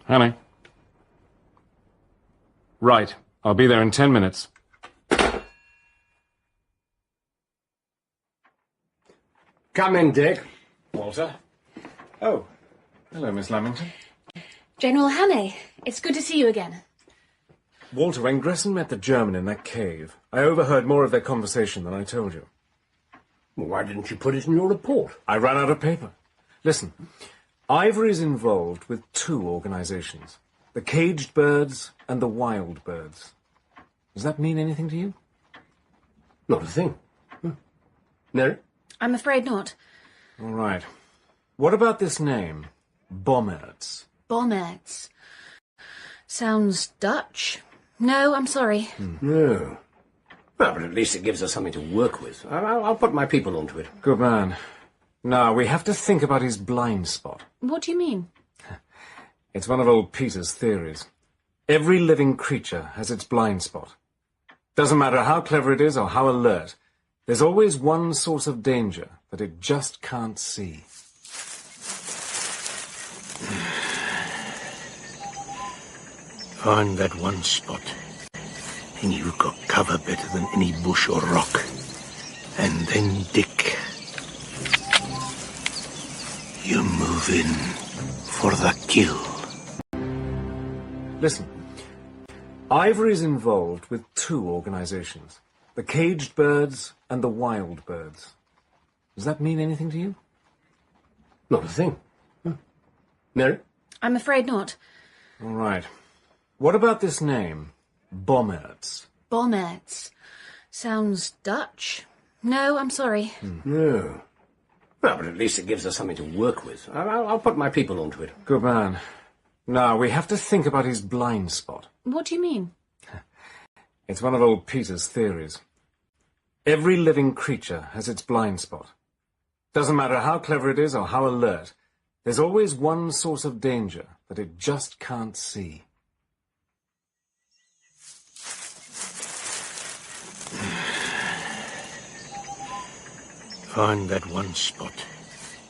Hannay. Right. I'll be there in 10 minutes. Come in, Dick. Walter. Oh. Hello, Miss Lamington. General Hannay, it's good to see you again. Walter, when Gresson met the German in that cave, I overheard more of their conversation than I told you. Well, why didn't you put it in your report? I ran out of paper. Listen, Ivory's involved with 2 organizations. The Caged Birds and the Wild Birds. Does that mean anything to you? Not a thing. Mary? I'm afraid not. All right. What about this name? Bommerts. Bommerts. Sounds Dutch. No, I'm sorry. No. Well, but at least it gives us something to work with. I'll put my people onto it. Good man. Now, we have to think about his blind spot. What do you mean? It's one of old Peter's theories. Every living creature has its blind spot. Doesn't matter how clever it is or how alert, there's always one source of danger that it just can't see. Find that one spot, and you've got cover better than any bush or rock. And then, Dick, you move in for the kill. Listen, Ivory's involved with 2 organizations. The Caged Birds and the Wild Birds. Does that mean anything to you? Not a thing. Mary? I'm afraid not. All right. What about this name? Bommerts. Bommerts. Sounds Dutch. No, I'm sorry. No. Well, but at least it gives us something to work with. I'll put my people onto it. Good man. Now, we have to think about his blind spot. What do you mean? It's one of old Peter's theories. Every living creature has its blind spot. Doesn't matter how clever it is or how alert, there's always one source of danger that it just can't see. Find that one spot,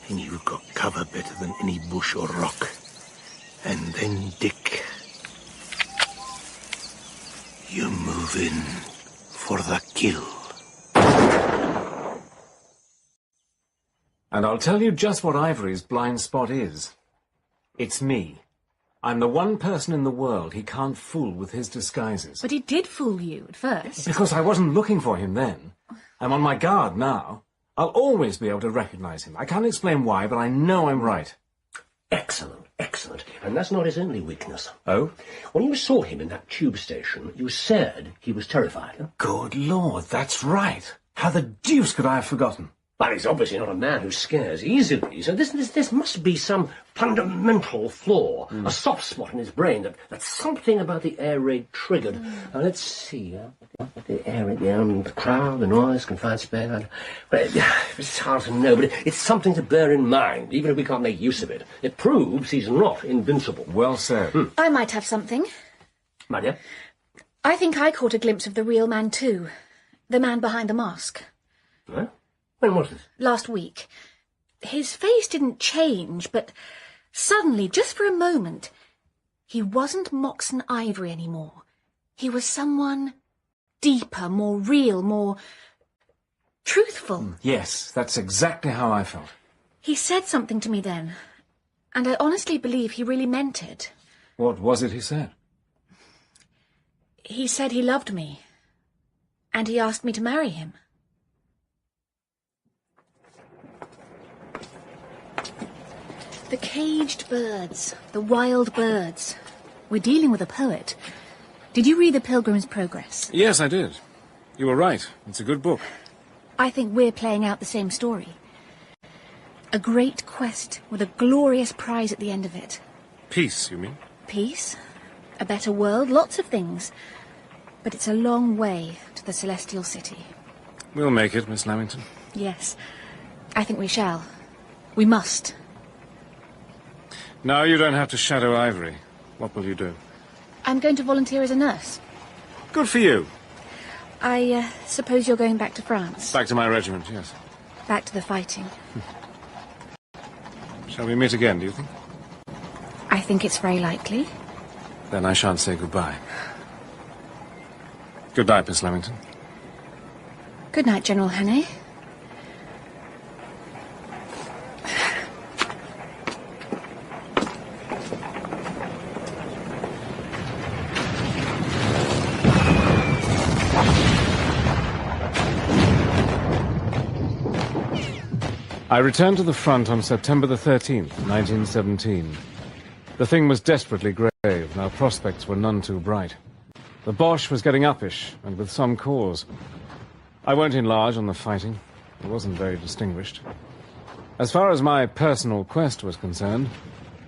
and you've got cover better than any bush or rock. And then, Dick, you move in for the kill. And I'll tell you just what Ivory's blind spot is. It's me. I'm the one person in the world he can't fool with his disguises. But he did fool you at first. Because I wasn't looking for him then. I'm on my guard now. I'll always be able to recognize him. I can't explain why, but I know I'm right. Excellent, excellent. And that's not his only weakness. Oh? When you saw him in that tube station, you said he was terrified. Huh? Good Lord, that's right. How the deuce could I have forgotten? But he's obviously not a man who scares easily, so this must be some fundamental flaw, a soft spot in his brain that something about the air raid triggered. Now, let's see, the air raid, the crowd, the noise, confined space. Well, it's hard to know, but it's something to bear in mind, even if we can't make use of it. It proves he's not invincible. Well said. I might have something. My dear? I think I caught a glimpse of the real man too. The man behind the mask. Huh? When was this? Last week. His face didn't change, but suddenly, just for a moment, he wasn't Moxon Ivory anymore. He was someone deeper, more real, more truthful. Yes, that's exactly how I felt. He said something to me then, and I honestly believe he really meant it. What was it he said? He said he loved me, and he asked me to marry him. The Caged Birds, the Wild Birds. We're dealing with a poet. Did you read The Pilgrim's Progress? Yes, I did. You were right. It's a good book. I think we're playing out the same story. A great quest with a glorious prize at the end of it. Peace, you mean? Peace, a better world, lots of things. But it's a long way to the Celestial City. We'll make it, Miss Lamington. Yes, I think we shall. We must. No, you don't have to shadow Ivory. What will you do? I'm going to volunteer as a nurse. Good for you. I suppose you're going back to France? Back to my regiment, yes. Back to the fighting. Shall we meet again, do you think? I think it's very likely. Then I shan't say goodbye. Good night, Miss Leamington. Good night, General Hannay. I returned to the front on September the 13th, 1917. The thing was desperately grave, and our prospects were none too bright. The Boche was getting uppish, and with some cause. I won't enlarge on the fighting. It wasn't very distinguished. As far as my personal quest was concerned,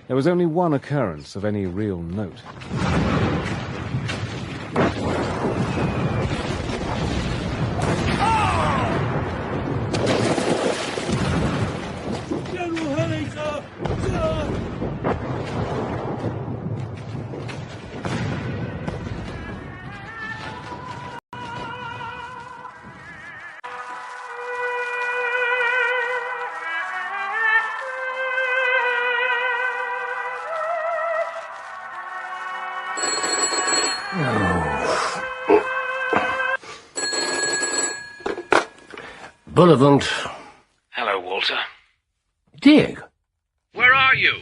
there was only one occurrence of any real note. Bullivant. Hello, Walter. Dig. Where are you?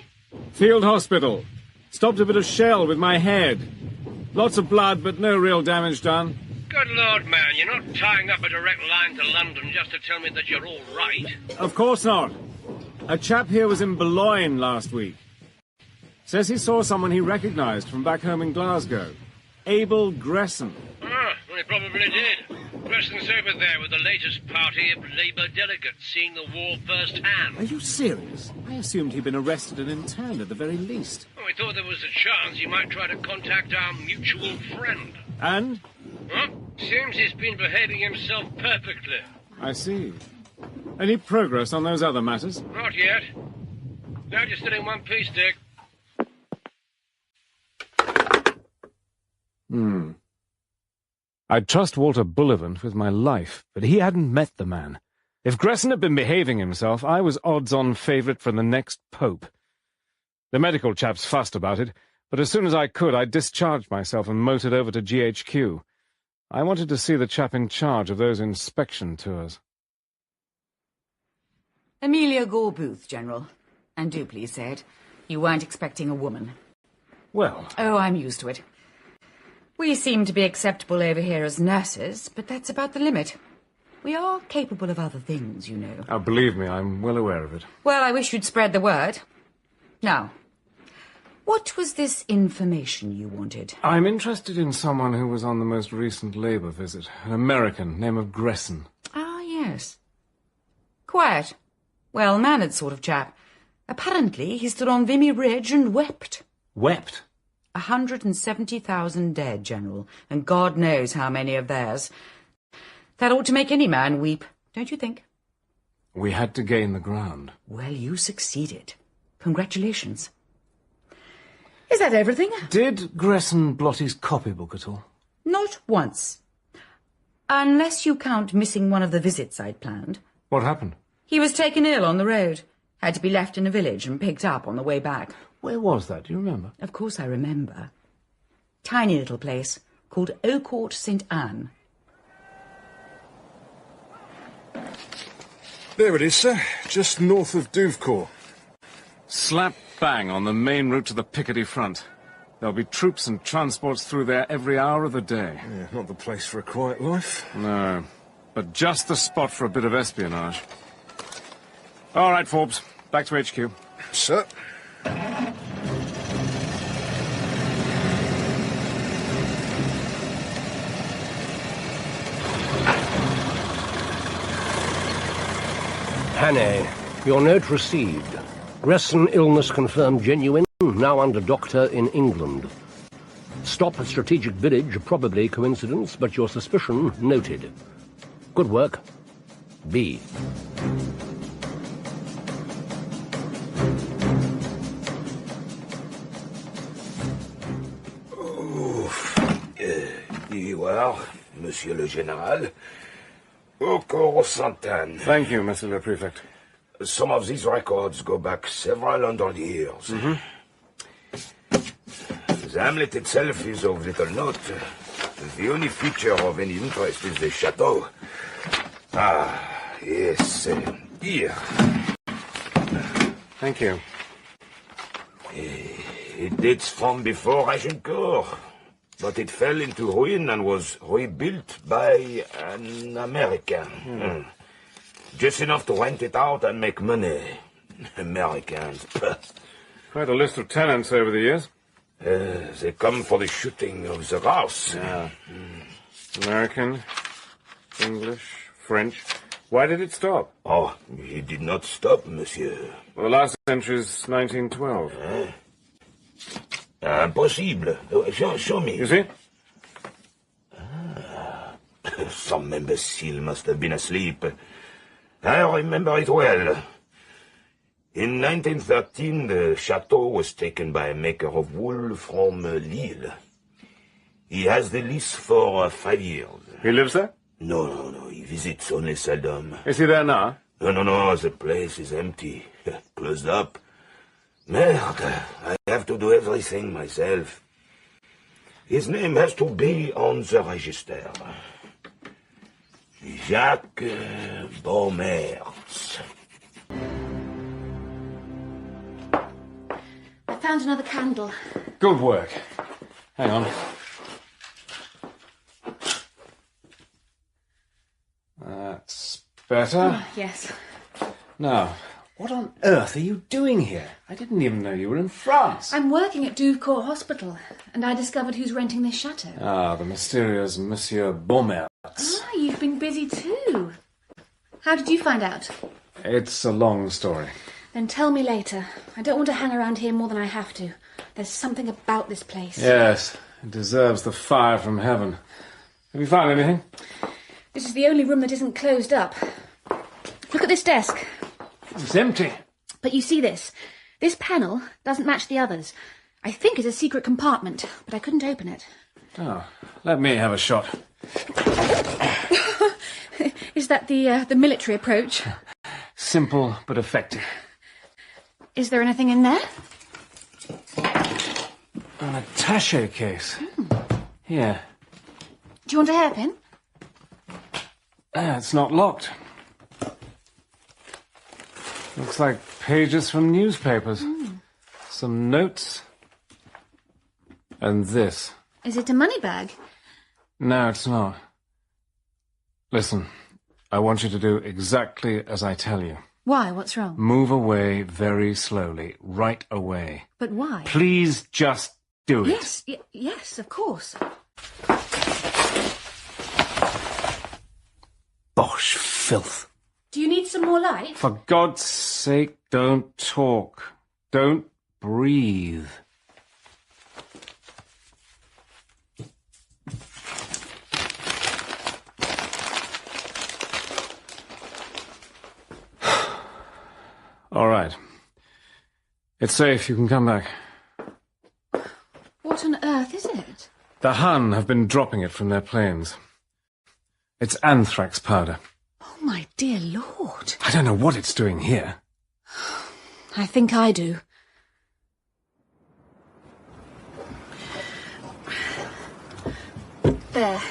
Field hospital. Stopped a bit of shell with my head. Lots of blood, but no real damage done. Good Lord, man, you're not tying up a direct line to London just to tell me that you're all right. Of course not. A chap here was in Boulogne last week. Says he saw someone he recognized from back home in Glasgow. Abel Gresson. Ah, well, he probably did. Gressen's over there with the latest party of Labour delegates seeing the war firsthand. Are you serious? I assumed he'd been arrested and interned at the very least. Oh, we thought there was a chance he might try to contact our mutual friend. And? Huh? Seems he's been behaving himself perfectly. I see. Any progress on those other matters? Not yet. Glad you're still in one piece, Dick. I'd trust Walter Bullivant with my life, but he hadn't met the man. If Gresson had been behaving himself, I was odds-on favourite for the next pope. The medical chaps fussed about it, but as soon as I could, I discharged myself and motored over to GHQ. I wanted to see the chap in charge of those inspection tours. Amelia Gorbooth, General. And do please say it. You weren't expecting a woman. Well... Oh, I'm used to it. We seem to be acceptable over here as nurses, but that's about the limit. We are capable of other things, you know. Oh, believe me, I'm well aware of it. Well, I wish you'd spread the word. Now, what was this information you wanted? I'm interested in someone who was on the most recent Labour visit. An American, name of Gresson. Ah, yes. Quiet, well-mannered sort of chap. Apparently, he stood on Vimy Ridge and wept. Wept? 170,000 dead, General, and God knows how many of theirs. That ought to make any man weep, don't you think? We had to gain the ground. Well, you succeeded. Congratulations. Is that everything? Did Gresson blot his copybook at all? Not once. Unless you count missing one of the visits I'd planned. What happened? He was taken ill on the road. Had to be left in a village and picked up on the way back. Where was that? Do you remember? Of course I remember. Tiny little place called Eaucourt St. Anne. There it is, sir. Just north of Douvecourt. Slap bang on the main route to the Picardy front. There'll be troops and transports through there every hour of the day. Yeah, not the place for a quiet life. No, but just the spot for a bit of espionage. All right, Forbes. Back to HQ. Sir. Hannay, your note received. Gresson illness confirmed genuine, now under doctor in England. Stop at strategic village, probably coincidence, but your suspicion noted. Good work. B. Monsieur le Général. Au Corosantane. Thank you, Monsieur le Prefect. Some of these records go back several hundred years. The hamlet itself is of little note. The only feature of any interest is the chateau. Ah, yes, here. Thank you. It dates from before Agincourt, but it fell into ruin and was rebuilt by an American. Just enough to rent it out and make money. Americans. Quite a list of tenants over the years. They come for the shooting of the house. Yeah. American, English, French. Why did it stop? Oh, it did not stop, monsieur. Well, the last century's 1912. Impossible. Show me. You see? Some imbecile must have been asleep. I remember it well. In 1913, the chateau was taken by a maker of wool from Lille. He has the lease for 5 years. He lives there? No. He visits only seldom. Is he there now? No. The place is empty. Closed up. Merde. I have to do everything myself. His name has to be on the register. Jacques Beaumertz. I found another candle. Good work. Hang on. That's better. Yes. Now, what on earth are you doing here? I didn't even know you were in France. I'm working at Douvecourt Hospital, and I discovered who's renting this chateau. Ah, the mysterious Monsieur Beaumertz. Ah, you've been busy too. How did you find out? It's a long story. Then tell me later. I don't want to hang around here more than I have to. There's something about this place. Yes, it deserves the fire from heaven. Have you found anything? This is the only room that isn't closed up. Look at this desk. It's empty. But you see this? This panel doesn't match the others. I think it's a secret compartment, but I couldn't open it. Oh, let me have a shot. Is that the military approach? Simple but effective. Is there anything in there? An attaché case. Here. Do you want a hairpin? It's not locked. Looks like pages from newspapers. Some notes. And this. Is it a money bag? No, it's not. Listen, I want you to do exactly as I tell you. Why? What's wrong? Move away very slowly, right away. But why? Please just do it. Yes, of course. Bosh filth. Do you need some more light? For God's sake, don't talk. Don't breathe. All right. It's safe. You can come back. What on earth is it? The Hun have been dropping it from their planes. It's anthrax powder. Oh, my dear Lord. I don't know what it's doing here. I think I do. There.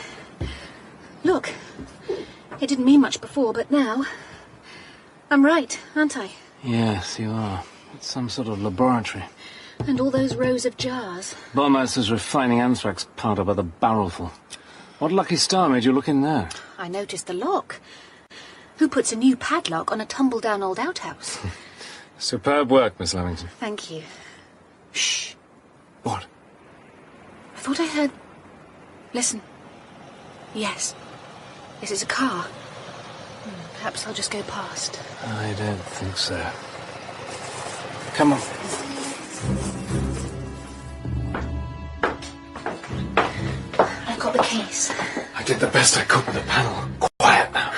Look. It didn't mean much before, but now... I'm right, aren't I? Yes, you are. It's some sort of laboratory. And all those rows of jars. Beaumertz is refining anthrax powder by the barrelful. What lucky star made you look in there? I noticed the lock. Who puts a new padlock on a tumble-down old outhouse? Superb work, Miss Lamington. Thank you. Shh. What? I thought I heard... Listen. Yes. This is a car. Perhaps I'll just go past. I don't think so. Come on. I've got the case. I did the best I could with the panel. Quiet now.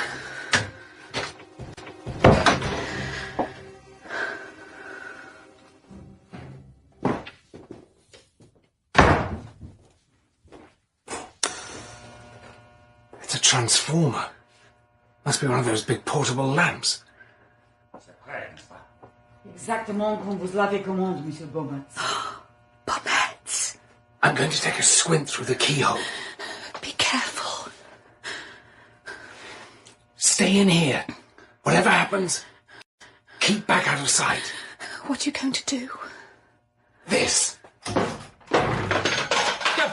transformer. Must be one of those big portable lamps. Exactement comme vous l'avez commandé, Monsieur Beaumont. Bombets! I'm going to take a squint through the keyhole. Be careful. Stay in here. Whatever happens, keep back out of sight. What are you going to do? This. Que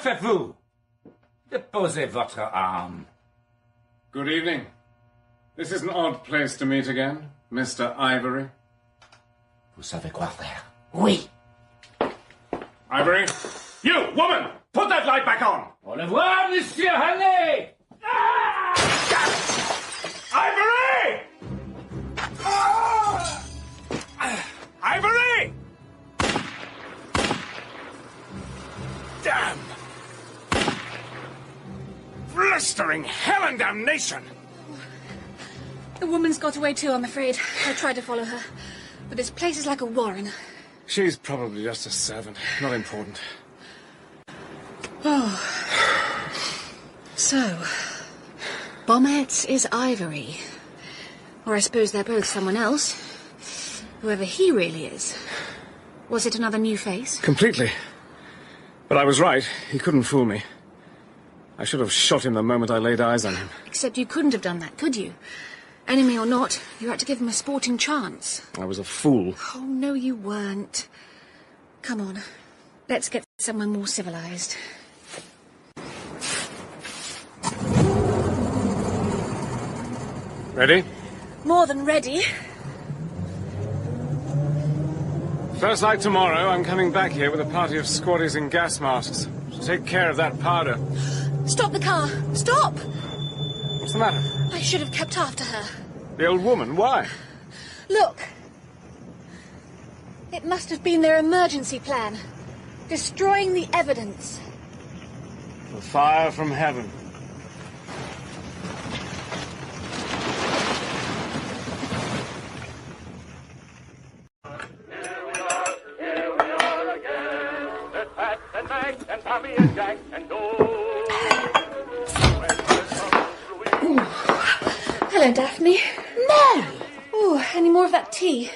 faites-vous? Déposez votre arme. Good evening. This is an odd place to meet again, Mr. Ivory. Vous savez quoi faire? Oui. Ivory? You, woman! Put that light back on! Au revoir, Monsieur Hannay! Ivory! Ivory! Damn! Blistering hell and damnation! The woman's got away too, I'm afraid. I tried to follow her. But this place is like a warren. She's probably just a servant. Not important. Oh. So, Bombets is Ivory. Or I suppose they're both someone else. Whoever he really is. Was it another new face? Completely. But I was right. He couldn't fool me. I should have shot him the moment I laid eyes on him. Except you couldn't have done that, could you? Enemy or not, you had to give him a sporting chance. I was a fool. Oh, no, you weren't. Come on. Let's get somewhere more civilized. Ready? More than ready. First like tomorrow, I'm coming back here with a party of squaddies in gas masks. So take care of that powder. Stop the car! Stop! What's the matter? I should have kept after her. The old woman? Why? Look! It must have been their emergency plan. Destroying the evidence. The fire from heaven. Hello, Daphne. Mary! Oh, any more of that tea?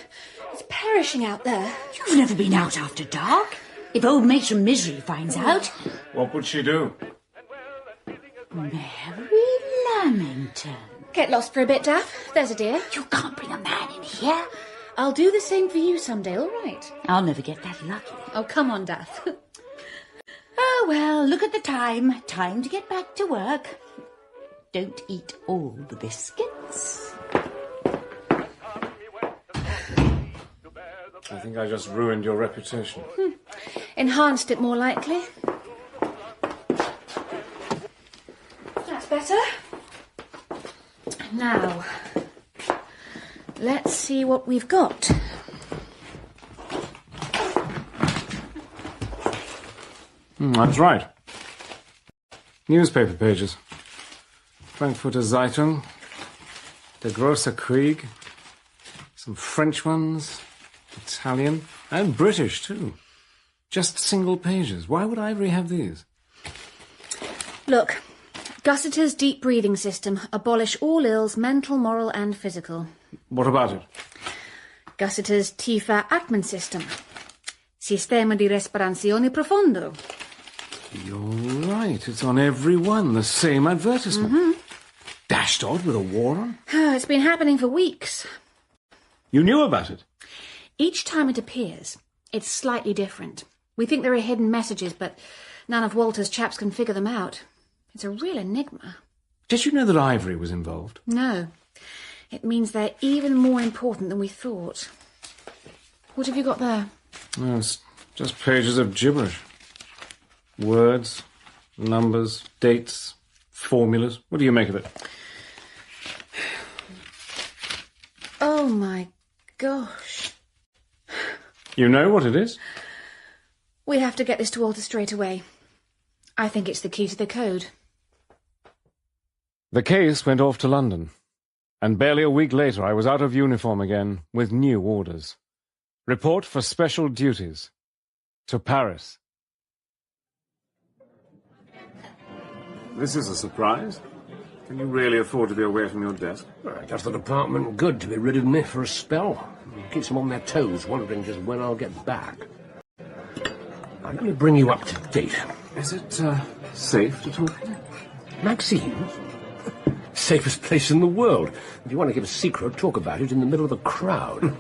It's perishing out there. You've never been out after dark. If old Matron Misery finds out... What would she do? Mary Lamington. Get lost for a bit, Daff. There's a dear. You can't bring a man in here. I'll do the same for you someday, all right? I'll never get that lucky. Oh, come on, Daff. Oh, well, look at the time. Time to get back to work. Don't eat all the biscuits. I think I just ruined your reputation. Enhanced it, more likely. That's better. Now, let's see what we've got. That's right. Newspaper pages. Frankfurter Zeitung, Der Große Krieg, some French ones, Italian, and British, too. Just single pages. Why would Ivory have these? Look, Gussiter's deep breathing system. Abolish all ills, mental, moral, and physical. What about it? Gussiter's Tifa Atman system. Sistema di respirazione profondo. You're right. It's on every one. The same advertisement. Dashed odd with a war on. It's been happening for weeks. You knew about it? Each time it appears, it's slightly different. We think there are hidden messages, but none of Walter's chaps can figure them out. It's a real enigma. Did you know that Ivory was involved? No. It means they're even more important than we thought. What have you got there? Oh, it's just pages of gibberish. Words, numbers, dates, formulas. What do you make of it? Oh, my gosh. You know what it is? We have to get this to Walter straight away. I think it's the key to the code. The case went off to London, and barely a week later I was out of uniform again with new orders. Report for special duties. To Paris. This is a surprise. Can you really afford to be away from your desk? It does the department good to be rid of me for a spell. It keeps them on their toes, wondering just when I'll get back. Now, let me bring you up to date. Is it, safe to talk here? Maxine? Safest place in the world. If you want to give a secret, talk about it in the middle of a crowd.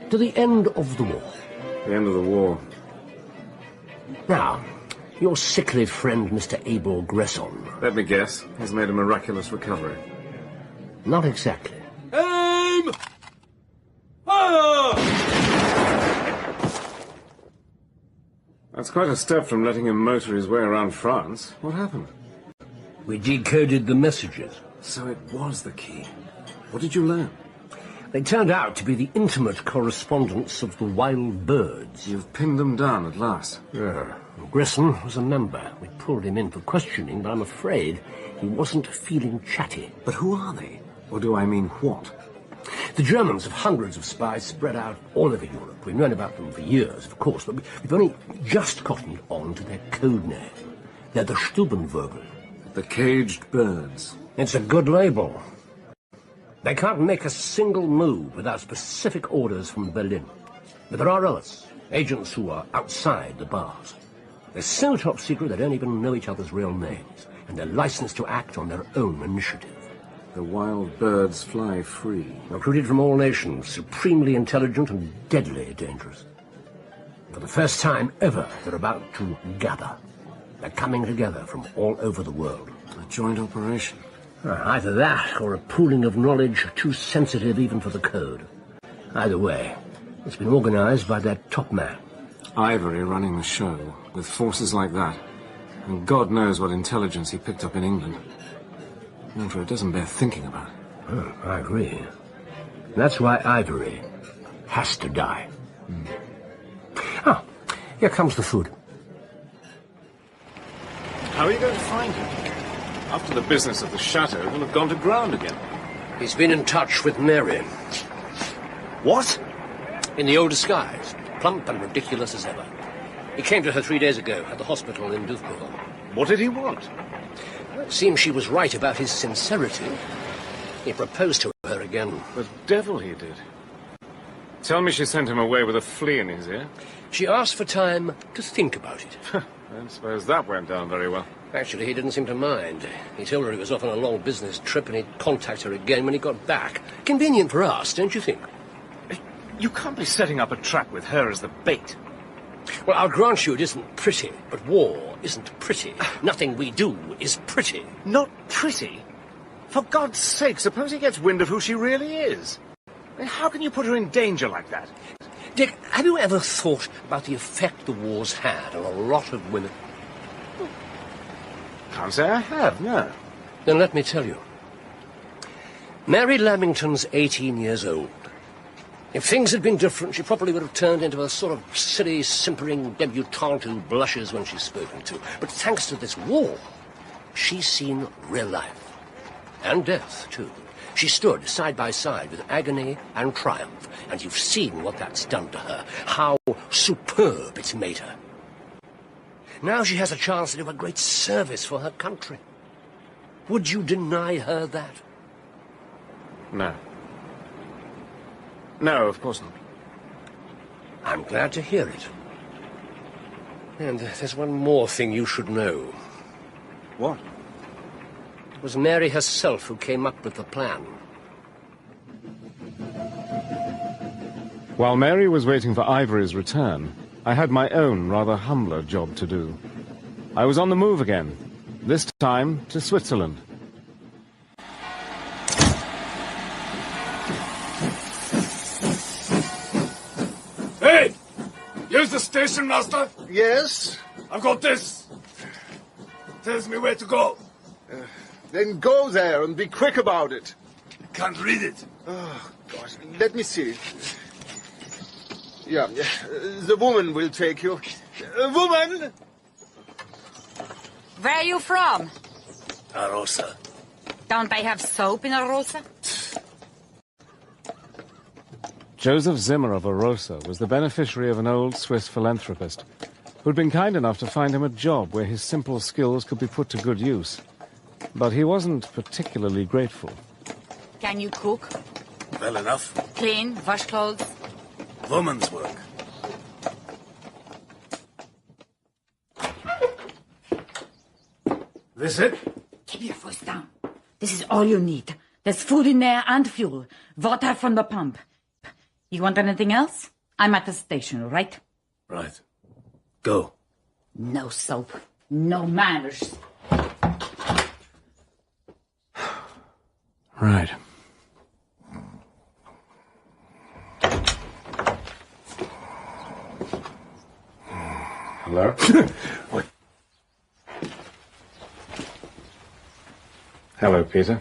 To the end of the war. The end of the war. Now, your sickly friend, Mr. Abel Gresson. Let me guess. He's made a miraculous recovery. Not exactly. Aim! Fire! That's quite a step from letting him motor his way around France. What happened? We decoded the messages. So it was the key. What did you learn? They turned out to be the intimate correspondence of the wild birds. You've pinned them down at last. Yeah. Gresson was a member. We pulled him in for questioning, but I'm afraid he wasn't feeling chatty. But who are they? Or do I mean what? The Germans have hundreds of spies spread out all over Europe. We've known about them for years, of course, but we've only just gotten on to their code name. They're the Stubenvogel. The caged birds. It's a good label. They can't make a single move without specific orders from Berlin. But there are others, agents who are outside the bars. They're so top secret they don't even know each other's real names, and they're licensed to act on their own initiative. The wild birds fly free. Recruited from all nations, supremely intelligent and deadly dangerous. For the first time ever, they're about to gather. They're coming together from all over the world. A joint operation. Either that, or a pooling of knowledge too sensitive even for the code. Either way, it's been organized by their top man. Ivory running the show, with forces like that. And God knows what intelligence he picked up in England. Walter, it doesn't bear thinking about. Oh, I agree. That's why Ivory has to die. Ah, here comes the food. How are you going to find him? After the business of the chateau, he'll have gone to ground again. He's been in touch with Mary. What? In the old disguise, plump and ridiculous as ever. He came to her 3 days ago at the hospital in Douvebourg. What did he want? It seems she was right about his sincerity. He proposed to her again. The devil he did. Tell me she sent him away with a flea in his ear. She asked for time to think about it. I don't suppose that went down very well. Actually, he didn't seem to mind. He told her he was off on a long business trip and he'd contact her again when he got back. Convenient for us, don't you think? You can't be setting up a trap with her as the bait. Well, I'll grant you it isn't pretty, but war isn't pretty. Nothing we do is pretty. Not pretty? For God's sake, suppose he gets wind of who she really is. How can you put her in danger like that? Dick, have you ever thought about the effect the war's had on a lot of women? Can't say I have, no. Then let me tell you. Mary Lamington's 18 years old. If things had been different, she probably would have turned into a sort of silly, simpering debutante who blushes when she's spoken to. But thanks to this war, she's seen real life. And death, too. She stood side by side with agony and triumph, and you've seen what that's done to her, how superb it's made her. Now she has a chance to do a great service for her country. Would you deny her that? No. No, of course not. I'm glad to hear it. And there's one more thing you should know. What? It was Mary herself who came up with the plan. While Mary was waiting for Ivory's return, I had my own rather humbler job to do. I was on the move again, this time to Switzerland. Hey! Here's the station master. Yes? I've got this. Tells me where to go. Then go there and be quick about it. Can't read it. Oh, gosh. Let me see. Yeah, the woman will take you. Woman! Where are you from? Arosa. Don't they have soap in Arosa? Joseph Zimmer of Arosa was the beneficiary of an old Swiss philanthropist who'd been kind enough to find him a job where his simple skills could be put to good use. But he wasn't particularly grateful. Can you cook? Well enough. Clean? Wash clothes? Woman's work. This it? Keep your voice down. This is all you need. There's food in there and fuel. Water from the pump. You want anything else? I'm at the station, right? Right. Go. No soap. No manners. Right. Hello? What? Hello, Peter.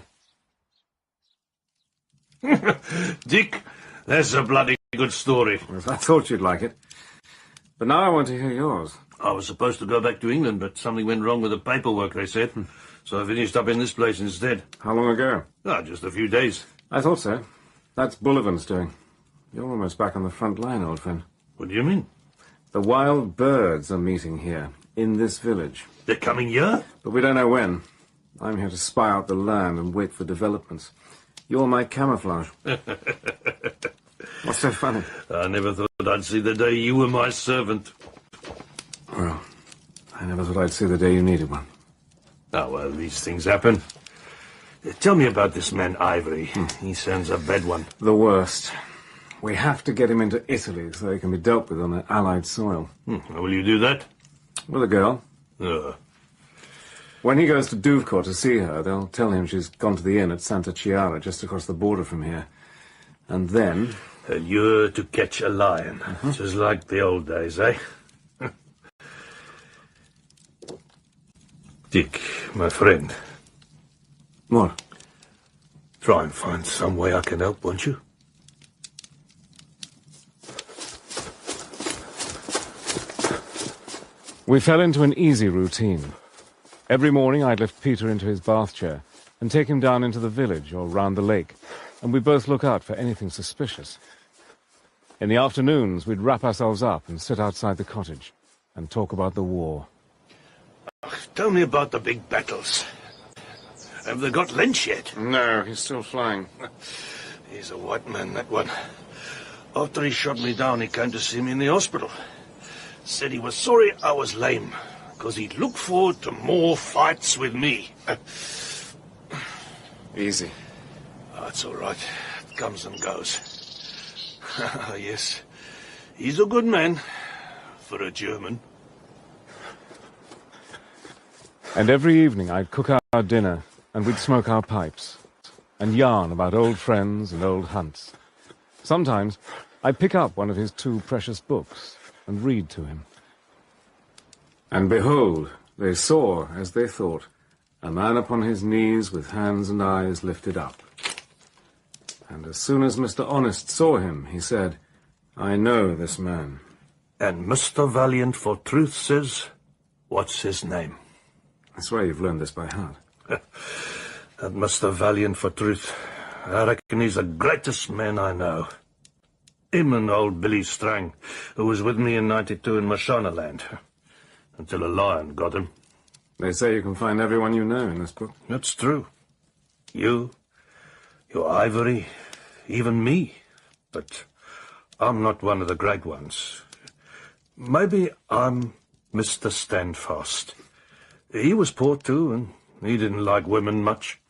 Dick, that's a bloody good story. I thought you'd like it. But now I want to hear yours. I was supposed to go back to England, but something went wrong with the paperwork, they said. So I finished up in this place instead. How long ago? Just a few days. I thought so. That's Bullivant's doing. You're almost back on the front line, old friend. What do you mean? The wild birds are meeting here, in this village. They're coming here? But we don't know when. I'm here to spy out the land and wait for developments. You're my camouflage. What's so funny? I never thought I'd see the day you were my servant. Well, I never thought I'd see the day you needed one. Oh, well, these things happen. Tell me about this man Ivory. He sounds a bad one. The worst. We have to get him into Italy so he can be dealt with on the Allied soil. How will you do that? With a girl. When he goes to Douvrecourt to see her, they'll tell him she's gone to the inn at Santa Chiara, just across the border from here. And then... A lure to catch a lion. Just like the old days, eh? Dick, my friend. What? Try and find some way I can help, won't you? We fell into an easy routine. Every morning I'd lift Peter into his bath chair and take him down into the village or round the lake, and we'd both look out for anything suspicious. In the afternoons, we'd wrap ourselves up and sit outside the cottage and talk about the war. Tell me about the big battles. Have they got Lynch yet? No, he's still flying. He's a white man, that one. After he shot me down, he came to see me in the hospital. Said he was sorry I was lame, because he'd look forward to more fights with me. Easy. That's all right. It comes and goes. Yes, he's a good man for a German. And every evening I'd cook our dinner, and we'd smoke our pipes, and yarn about old friends and old hunts. Sometimes I'd pick up one of his 2 precious books and read to him. And behold, they saw, as they thought, a man upon his knees with hands and eyes lifted up. And as soon as Mr. Honest saw him, he said, I know this man. And Mr. Valiant for Truth says, what's his name? I swear you've learned this by heart. That Mr. Valiant for Truth, I reckon he's the greatest man I know. Him and old Billy Strang, who was with me in '92 in Mashonaland, until a lion got him. They say you can find everyone you know in this book. That's true. You, your Ivory, even me. But I'm not one of the great ones. Maybe I'm Mr. Standfast. He was poor too, and he didn't like women much.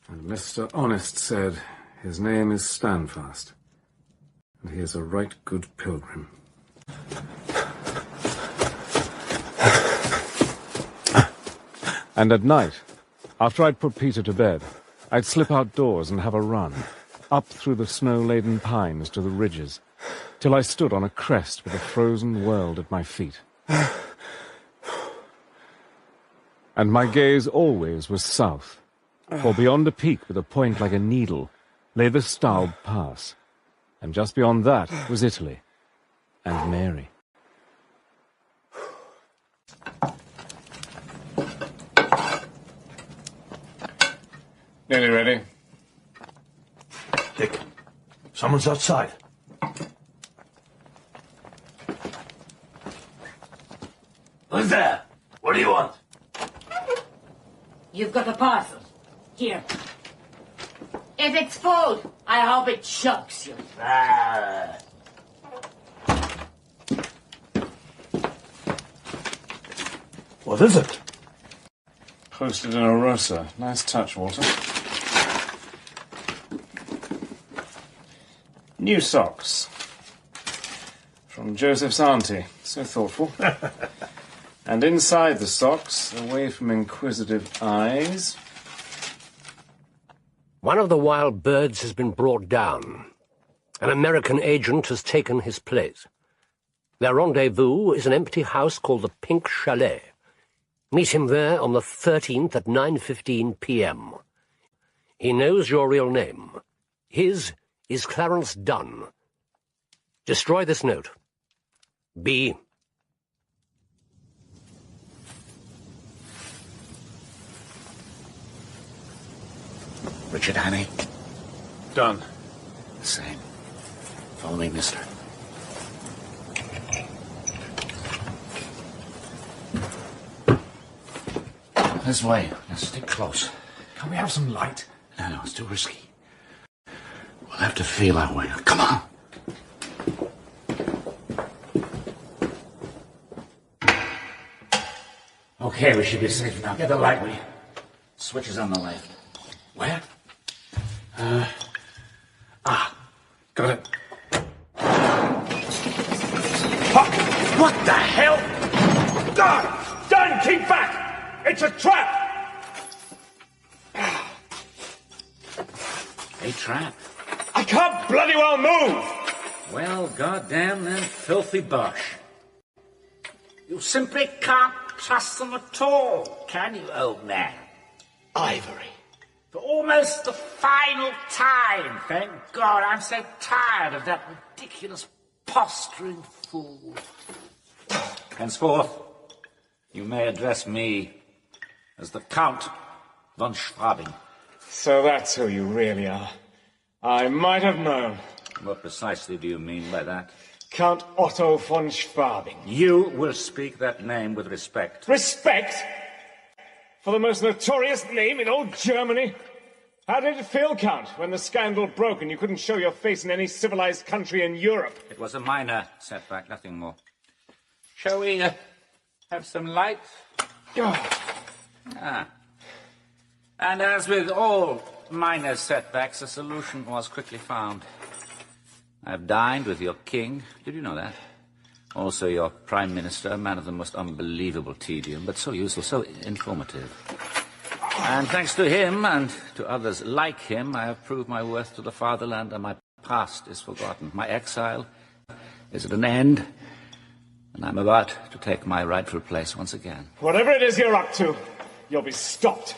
And Mr. Honest said his name is Standfast, and he is a right good pilgrim. And at night, after I'd put Peter to bed, I'd slip outdoors and have a run, up through the snow-laden pines to the ridges, till I stood on a crest with a frozen world at my feet. And my gaze always was south, for beyond a peak with a point like a needle lay the Staub Pass, and just beyond that was Italy, and Mary. Nearly ready. Dick, someone's outside. Who's there? What do you want? You've got a parcel. Here. If it's full, I hope it chokes you. What is it? Posted in a rosa. Nice touch, Walter. New socks. From Joseph's auntie. So thoughtful. And inside the socks, away from inquisitive eyes... One of the wild birds has been brought down. An American agent has taken his place. Their rendezvous is an empty house called the Pink Chalet. Meet him there on the 13th at 9:15 p.m. He knows your real name. His is Clarence Dunn. Destroy this note. B. Richard Hannay. Done. The same. Follow me, mister. This way. Now stick close. Can we have some light? No, it's too risky. We'll have to feel our way. Come on. Okay, we should be safe now. Get the light, will you? Switch is on the left. Where? Got it. What the hell? Done! Keep back! It's a trap! A trap? I can't bloody well move! Well, goddamn them filthy bosh. You simply can't trust them at all, can you, old man? Ivory. For almost the final time, thank God. I'm so tired of that ridiculous posturing fool. Henceforth, you may address me as the Count von Schwabing. So that's who you really are. I might have known. What precisely do you mean by that? Count Otto von Schwabing. You will speak that name with respect. Respect? For the most notorious name in old Germany? How did it feel, Count, when the scandal broke and you couldn't show your face in any civilized country in Europe? It was a minor setback, nothing more. Shall we have some light? Ah. And as with all minor setbacks, a solution was quickly found. I've dined with your king. Did you know that? Also your prime minister, a man of the most unbelievable tedium, but so useful, so informative. And thanks to him and to others like him, I have proved my worth to the fatherland, and my past is forgotten. My exile is at an end, and I'm about to take my rightful place once again. Whatever it is you're up to, you'll be stopped.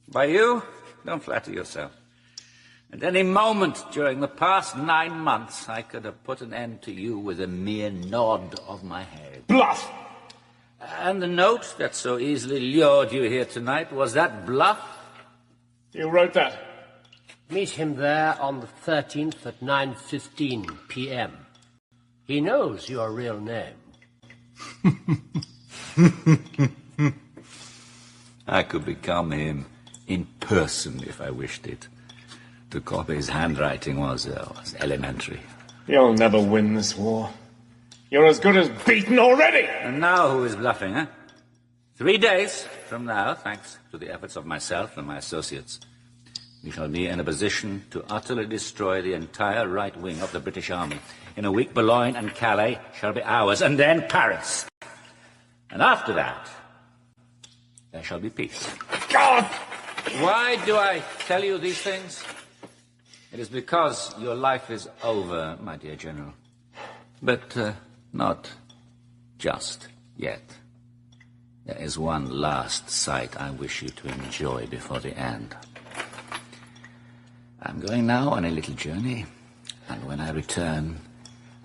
By you? Don't flatter yourself. At any moment during the past 9 months, I could have put an end to you with a mere nod of my head. Bluff! And the note that so easily lured you here tonight, was that bluff? You wrote that? Meet him there on the 13th at 9:15 p.m. He knows your real name. I could become him in person if I wished it. To copy his handwriting was elementary. You'll never win this war. You're as good as beaten already! And now who is bluffing, eh? 3 days from now, thanks to the efforts of myself and my associates, we shall be in a position to utterly destroy the entire right wing of the British Army. In a week, Boulogne and Calais shall be ours, and then Paris. And after that, there shall be peace. God! Why do I tell you these things? It is because your life is over, my dear General. But not just yet. There is one last sight I wish you to enjoy before the end. I'm going now on a little journey, and when I return,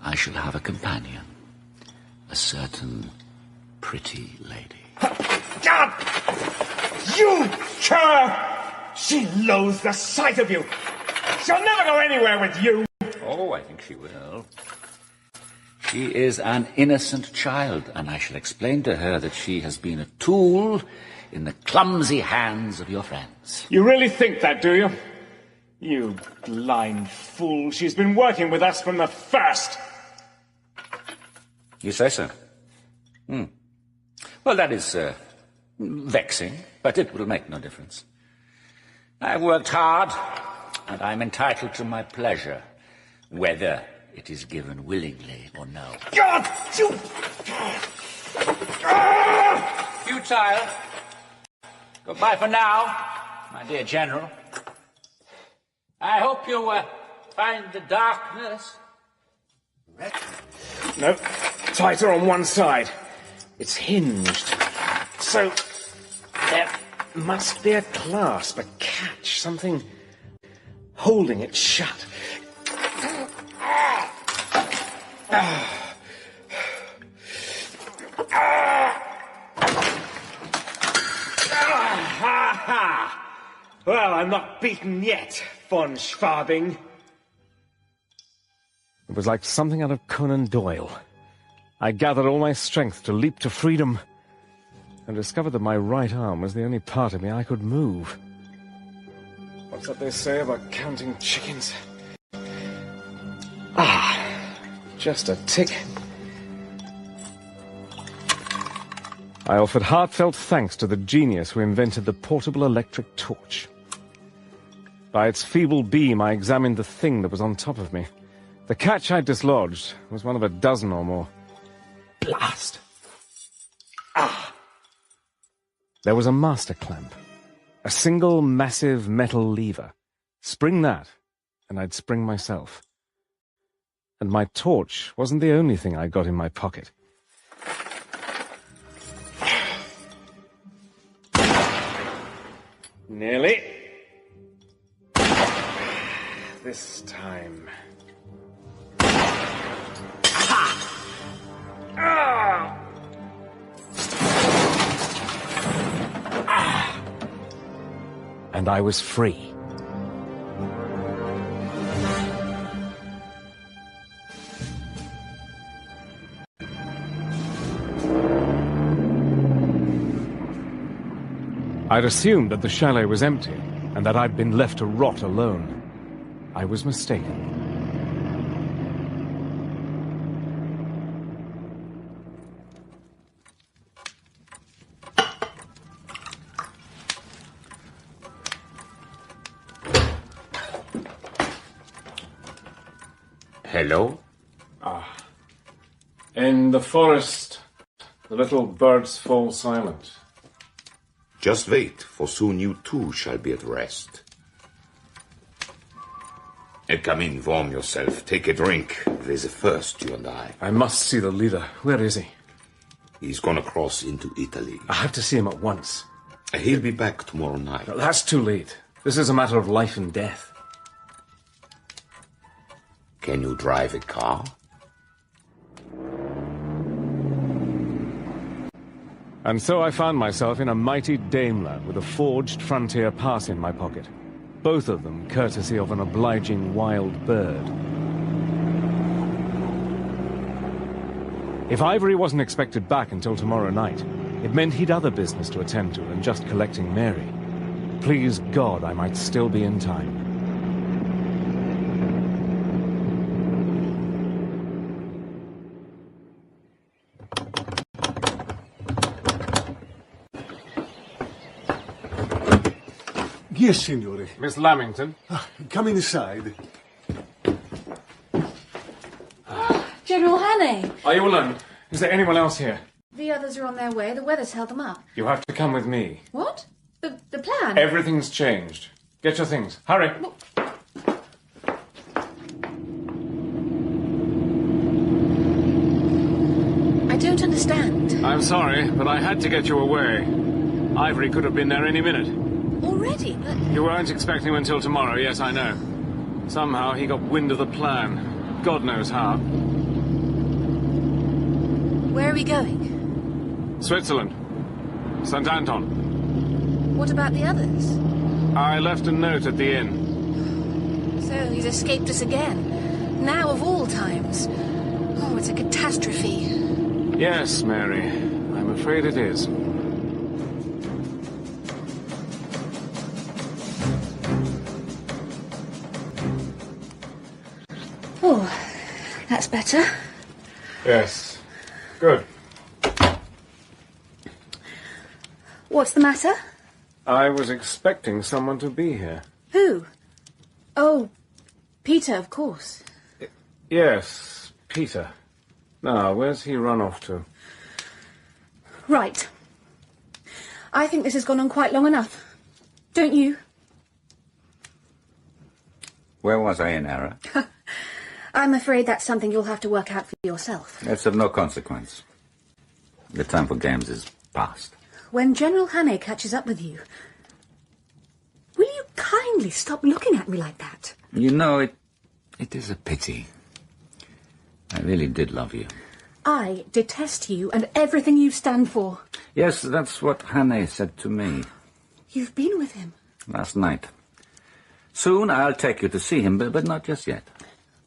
I shall have a companion. A certain pretty lady. God! You cur! She loathes the sight of you! She'll never go anywhere with you! Oh, I think she will. She is an innocent child, and I shall explain to her that she has been a tool in the clumsy hands of your friends. You really think that, do you? You blind fool. She's been working with us from the first. You say so? Well, that is vexing, but it will make no difference. I've worked hard, and I'm entitled to my pleasure, whether it is given willingly or no. God, you... Futile. Goodbye for now, my dear General. I hope you find the darkness. No, tighter on one side. It's hinged. So, there must be a clasp, a catch, something holding it shut. Well, I'm not beaten yet, von Schwabing. It was like something out of Conan Doyle. I gathered all my strength to leap to freedom, and discovered that my right arm was the only part of me I could move. What's that they say about counting chickens? Just a tick. I offered heartfelt thanks to the genius who invented the portable electric torch. By its feeble beam, I examined the thing that was on top of me. The catch I dislodged was one of a dozen or more. Blast! There was a master clamp. A single massive metal lever. Spring that, and I'd spring myself. And my torch wasn't the only thing I got in my pocket. Nearly. This time. And I was free. I'd assumed that the chalet was empty, and that I'd been left to rot alone. I was mistaken. Hello? In the forest, the little birds fall silent. Just wait, for soon you too shall be at rest. Come in, warm yourself. Take a drink. There's a first, you and I. I must see the leader. Where is he? He's gonna cross into Italy. I have to see him at once. He'll be back tomorrow night. No, that's too late. This is a matter of life and death. Can you drive a car? And so I found myself in a mighty Daimler with a forged frontier pass in my pocket. Both of them courtesy of an obliging wild bird. If Ivory wasn't expected back until tomorrow night, it meant he'd other business to attend to than just collecting Mary. Please God I might still be in time. Yes, signore. Miss Lamington? Come inside. General Hannay! Are you alone? Is there anyone else here? The others are on their way. The weather's held them up. You have to come with me. What? The plan? Everything's changed. Get your things. Hurry. I don't understand. I'm sorry, but I had to get you away. Ivory could have been there any minute. Already? But... You weren't expecting him until tomorrow, yes, I know. Somehow he got wind of the plan. God knows how. Where are we going? Switzerland. St. Anton. What about the others? I left a note at the inn. So he's escaped us again. Now of all times. Oh, it's a catastrophe. Yes, Mary. I'm afraid it is. That's better. Yes. Good. What's the matter? I was expecting someone to be here. Who? Oh, Peter, of course. Yes, Peter. Now, where's he run off to? Right. I think this has gone on quite long enough. Don't you? Where was I in error? I'm afraid that's something you'll have to work out for yourself. It's of no consequence. The time for games is past. When General Hannay catches up with you, will you kindly stop looking at me like that? You know, it is a pity. I really did love you. I detest you and everything you stand for. Yes, that's what Hannay said to me You've been with him. last night. Soon I'll take you to see him, but not just yet.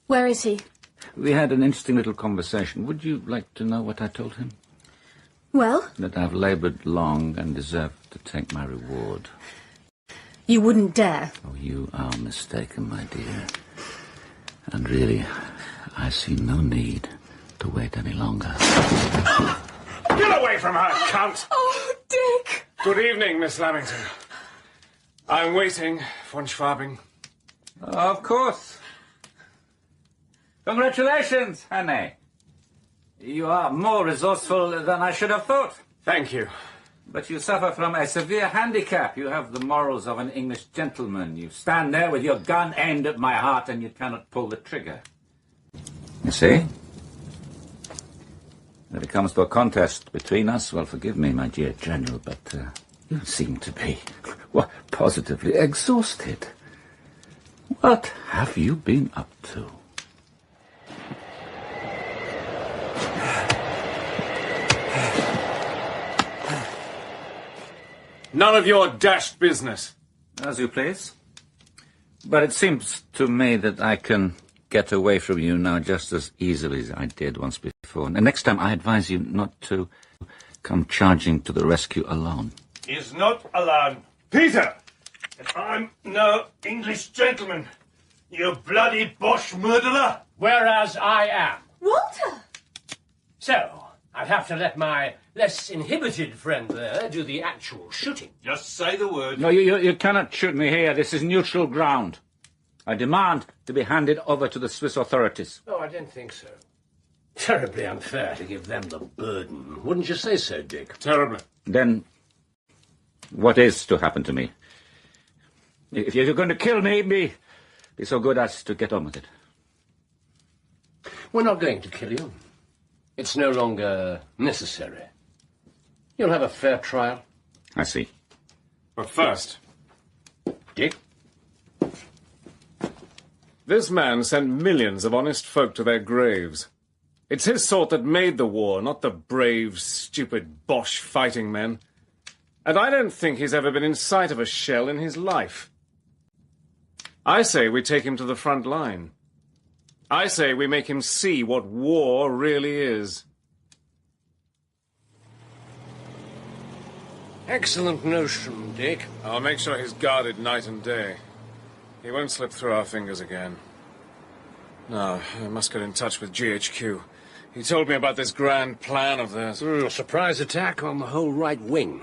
Where is he? We had an interesting little conversation. Would you like to know what I told him? Well? That I've laboured long and deserve to take my reward. You wouldn't dare. Oh, you are mistaken, my dear. And really, I see no need to wait any longer. Get away from her, cunt! Oh, Dick! Good evening, Miss Lamington. I'm waiting, von Schwabing. Of course. Congratulations, Hannay. You are more resourceful than I should have thought. Thank you. But you suffer from a severe handicap. You have the morals of an English gentleman. You stand there with your gun aimed at my heart and you cannot pull the trigger. You see? When it comes to a contest between us, well, forgive me, my dear General, but you seem to be, well, positively exhausted. What have you been up to? None of your dashed business. As you please. But it seems to me that I can get away from you now just as easily as I did once before. And next time I advise you not to come charging to the rescue alone. He's not alone. Peter! I'm no English gentleman. You bloody Bosch murderer! Whereas I am. Walter! So, I'd have to let my less inhibited friend there do the actual shooting. Just say the word. No, you cannot shoot me here. This is neutral ground. I demand to be handed over to the Swiss authorities. Oh, I didn't think so. Terribly unfair to give them the burden. Wouldn't you say so, Dick? Terribly. Then, what is to happen to me? If you're going to kill me, be so good as to get on with it. We're not going to kill you. It's no longer necessary. You'll have a fair trial. I see. But first... Dick? This man sent millions of honest folk to their graves. It's his sort that made the war, not the brave, stupid Bosch fighting men. And I don't think he's ever been in sight of a shell in his life. I say we take him to the front line. I say we make him see what war really is. Excellent notion, Dick. I'll make sure he's guarded night and day. He won't slip through our fingers again. No, I must get in touch with GHQ. He told me about this grand plan of theirs. Surprise attack on the whole right wing.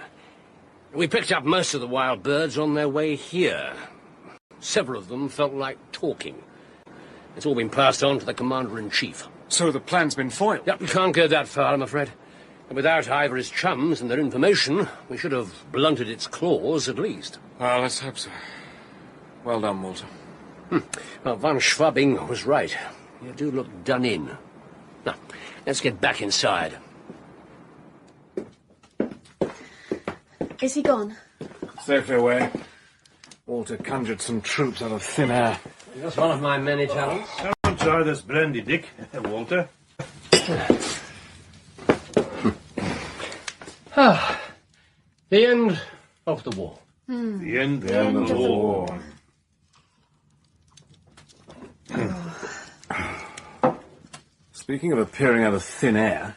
We picked up most of the wild birds on their way here. Several of them felt like talking. It's all been passed on to the Commander-in-Chief. So the plan's been foiled? Yep, we can't go that far, I'm afraid. And without Ivory's chums and their information, we should have blunted its claws at least. Well, let's hope so. Well done, Walter. Well, von Schwabing was right. You do look done in. Now, let's get back inside. Is he gone? Safely away. Walter conjured some troops out of thin air. That's one of my many talents. Don't try this brandy, Dick. Walter. The end of the war. The end of the war. Speaking of appearing out of thin air...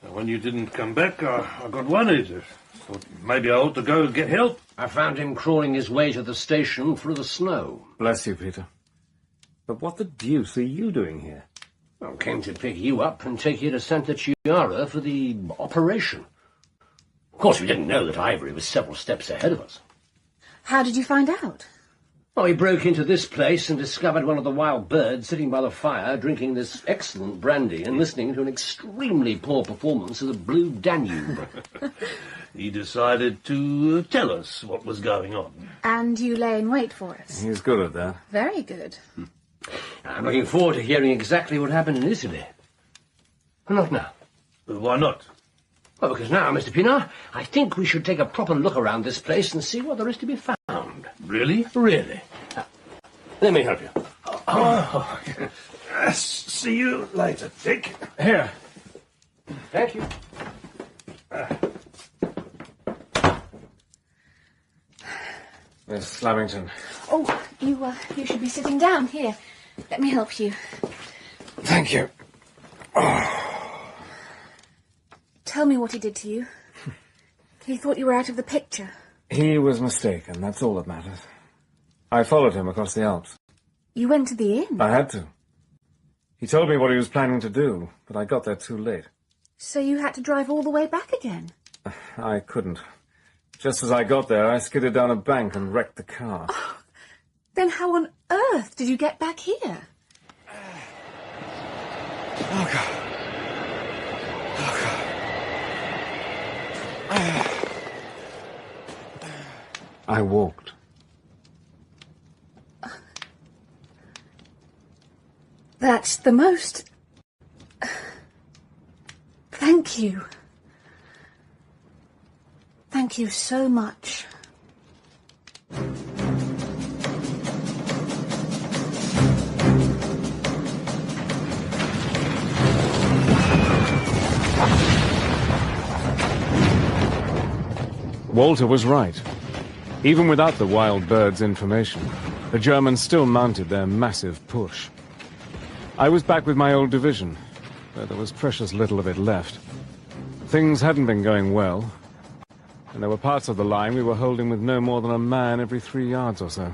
When you didn't come back, I got worried. Thought maybe I ought to go get help. I found him crawling his way to the station through the snow. Bless you, Peter. But what the deuce are you doing here? I came to pick you up and take you to Santa Chiara for the operation. Of course, we didn't know that Ivory was several steps ahead of us. How did you find out? Oh, he broke into this place and discovered one of the wild birds sitting by the fire, drinking this excellent brandy and listening to an extremely poor performance of the Blue Danube. He decided to tell us what was going on. And you lay in wait for us? He's good at that. Very good. I'm looking forward to hearing exactly what happened in Italy. But not now. Why not? Well, because now, Mr. Pinar, I think we should take a proper look around this place and see what there is to be found. Really? Really. Let me help you. Oh. See you later, Dick. Here. Thank you. Miss Lamington. Oh, you should be sitting down. Here, let me help you. Thank you. Tell me what he did to you. He thought you were out of the picture. He was mistaken, that's all that matters. I followed him across the Alps. You went to the inn? I had to. He told me what he was planning to do, but I got there too late. So you had to drive all the way back again? I couldn't. Just as I got there, I skidded down a bank and wrecked the car. Oh, then how on earth did you get back here? Oh, God. Oh, God. I walked. That's the most... Thank you. Thank you so much. Walter was right. Even without the wild bird's information, the Germans still mounted their massive push. I was back with my old division, but there was precious little of it left. Things hadn't been going well, and there were parts of the line we were holding with no more than a man every 3 yards or so.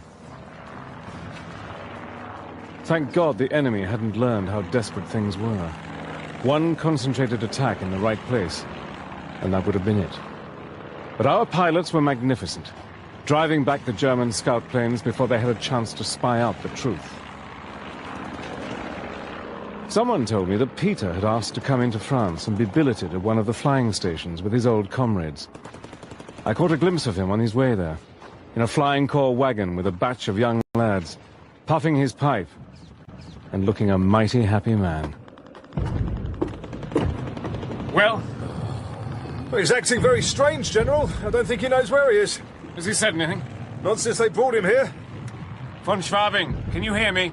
Thank God the enemy hadn't learned how desperate things were. One concentrated attack in the right place, and that would have been it. But our pilots were magnificent, driving back the German scout planes before they had a chance to spy out the truth. Someone told me that Peter had asked to come into France and be billeted at one of the flying stations with his old comrades. I caught a glimpse of him on his way there, in a flying corps wagon with a batch of young lads, puffing his pipe and looking a mighty happy man. Well, he's acting very strange, General. I don't think he knows where he is. Has he said anything? Not since they brought him here. Von Schwabing, can you hear me?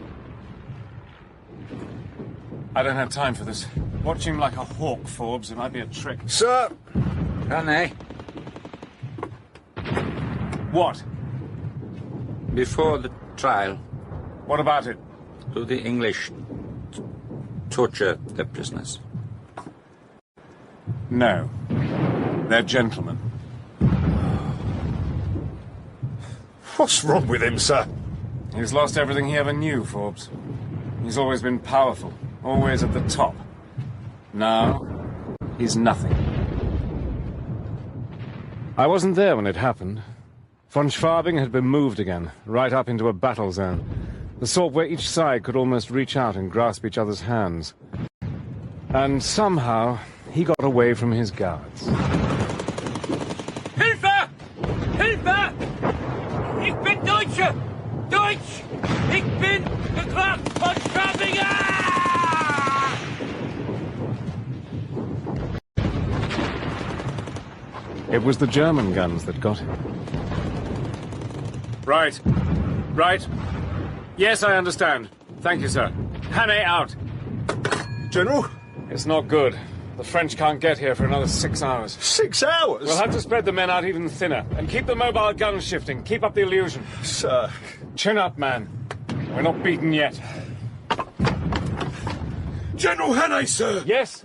I don't have time for this. Watch him like a hawk, Forbes. It might be a trick. Sir! Hannay. What? Before the trial. What about it? Do the English torture their prisoners? No. They're gentlemen. What's wrong with him, sir? He's lost everything he ever knew, Forbes. He's always been powerful, always at the top. Now, he's nothing. I wasn't there when it happened. Von Schwabing had been moved again, right up into a battle zone. The sort where each side could almost reach out and grasp each other's hands. And somehow, he got away from his guards. Hilfe! Hilfe! Ich bin Deutsche! Deutsch! Ich bin geklappt von Schwabing! It was the German guns that got him. Right. Right. Yes, I understand. Thank you, sir. Hannay out. General? It's not good. The French can't get here for another 6 hours. 6 hours? We'll have to spread the men out even thinner, and keep the mobile guns shifting. Keep up the illusion. Sir. Chin up, man. We're not beaten yet. General Hannay, sir! Yes?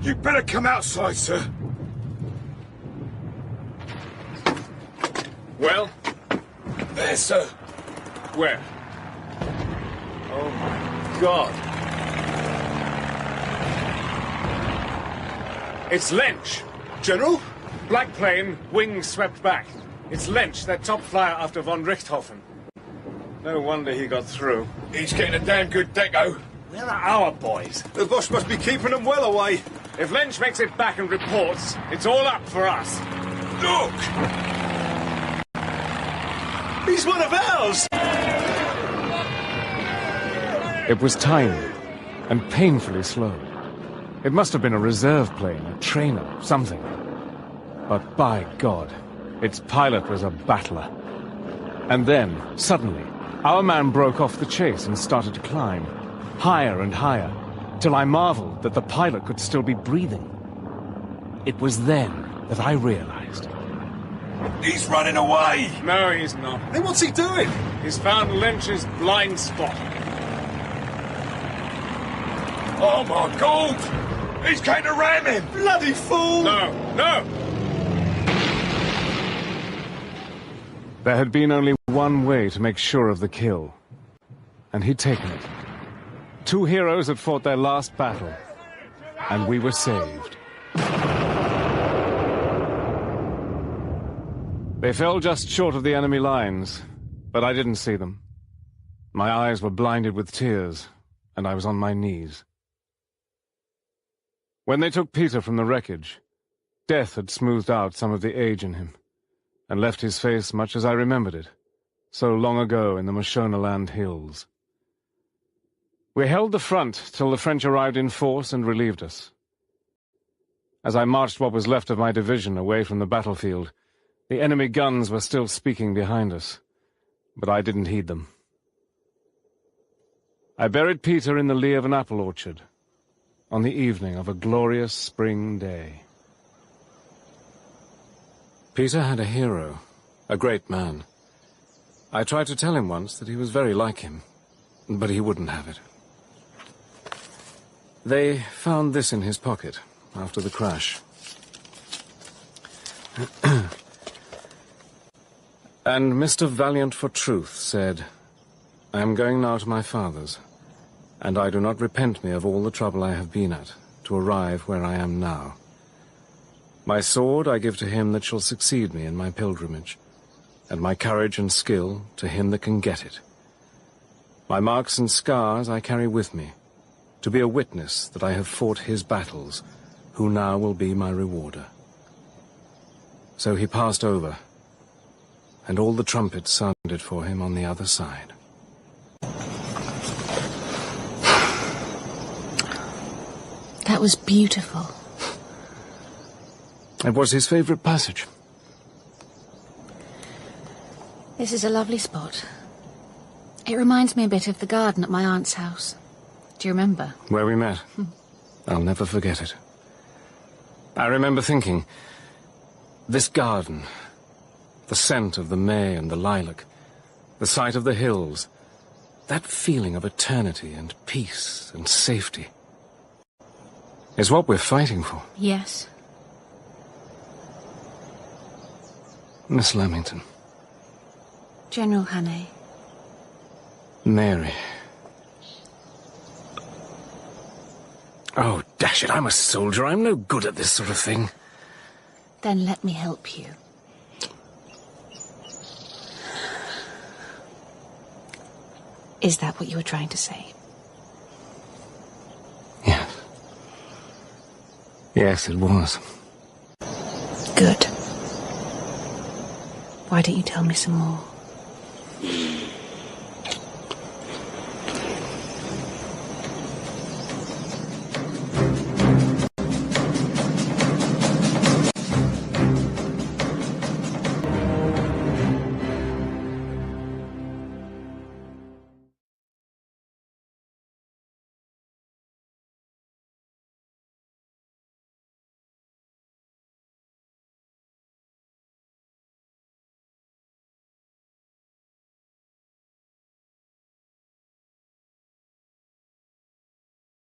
You'd better come outside, sir. Well? There, sir. Where? Oh, my God. It's Lynch. General? Black plane, wings swept back. It's Lynch, that top flyer after von Richthofen. No wonder he got through. He's getting a damn good deco. Where are our boys? The Bosch must be keeping them well away. If Lynch makes it back and reports, it's all up for us. Look! He's one of ours! It was tiny and painfully slow. It must have been a reserve plane, a trainer, something. But by God, its pilot was a battler. And then, suddenly, our man broke off the chase and started to climb, higher and higher, till I marveled that the pilot could still be breathing. It was then that I realized. He's running away! No, he's not. Then what's he doing? He's found Lynch's blind spot. Oh my God! He's going to ram him! Bloody fool! No, no! There had been only one way to make sure of the kill, and he'd taken it. 2 heroes had fought their last battle, and we were saved. They fell just short of the enemy lines, but I didn't see them. My eyes were blinded with tears, and I was on my knees. When they took Peter from the wreckage, death had smoothed out some of the age in him, and left his face much as I remembered it, so long ago in the Mashonaland hills. We held the front till the French arrived in force and relieved us. As I marched what was left of my division away from the battlefield, the enemy guns were still speaking behind us, but I didn't heed them. I buried Peter in the lee of an apple orchard, on the evening of a glorious spring day. Peter had a hero, a great man. I tried to tell him once that he was very like him, but he wouldn't have it. They found this in his pocket after the crash. And Mr. Valiant for Truth said, "I am going now to my father's, and I do not repent me of all the trouble I have been at to arrive where I am now. My sword I give to him that shall succeed me in my pilgrimage, and my courage and skill to him that can get it. My marks and scars I carry with me, to be a witness that I have fought his battles, who now will be my rewarder." So he passed over, and all the trumpets sounded for him on the other side. That was beautiful. It was his favorite passage. This is a lovely spot. It reminds me a bit of the garden at my aunt's house. Do you remember? Where we met. I'll never forget it. I remember thinking, this garden, the scent of the may and the lilac, the sight of the hills, that feeling of eternity and peace and safety, is what we're fighting for. Yes. Miss Lamington. General Hannay. Mary. Oh, dash it, I'm a soldier. I'm no good at this sort of thing. Then let me help you. Is that what you were trying to say? Yes. Yes, it was. Good. Why don't you tell me some more?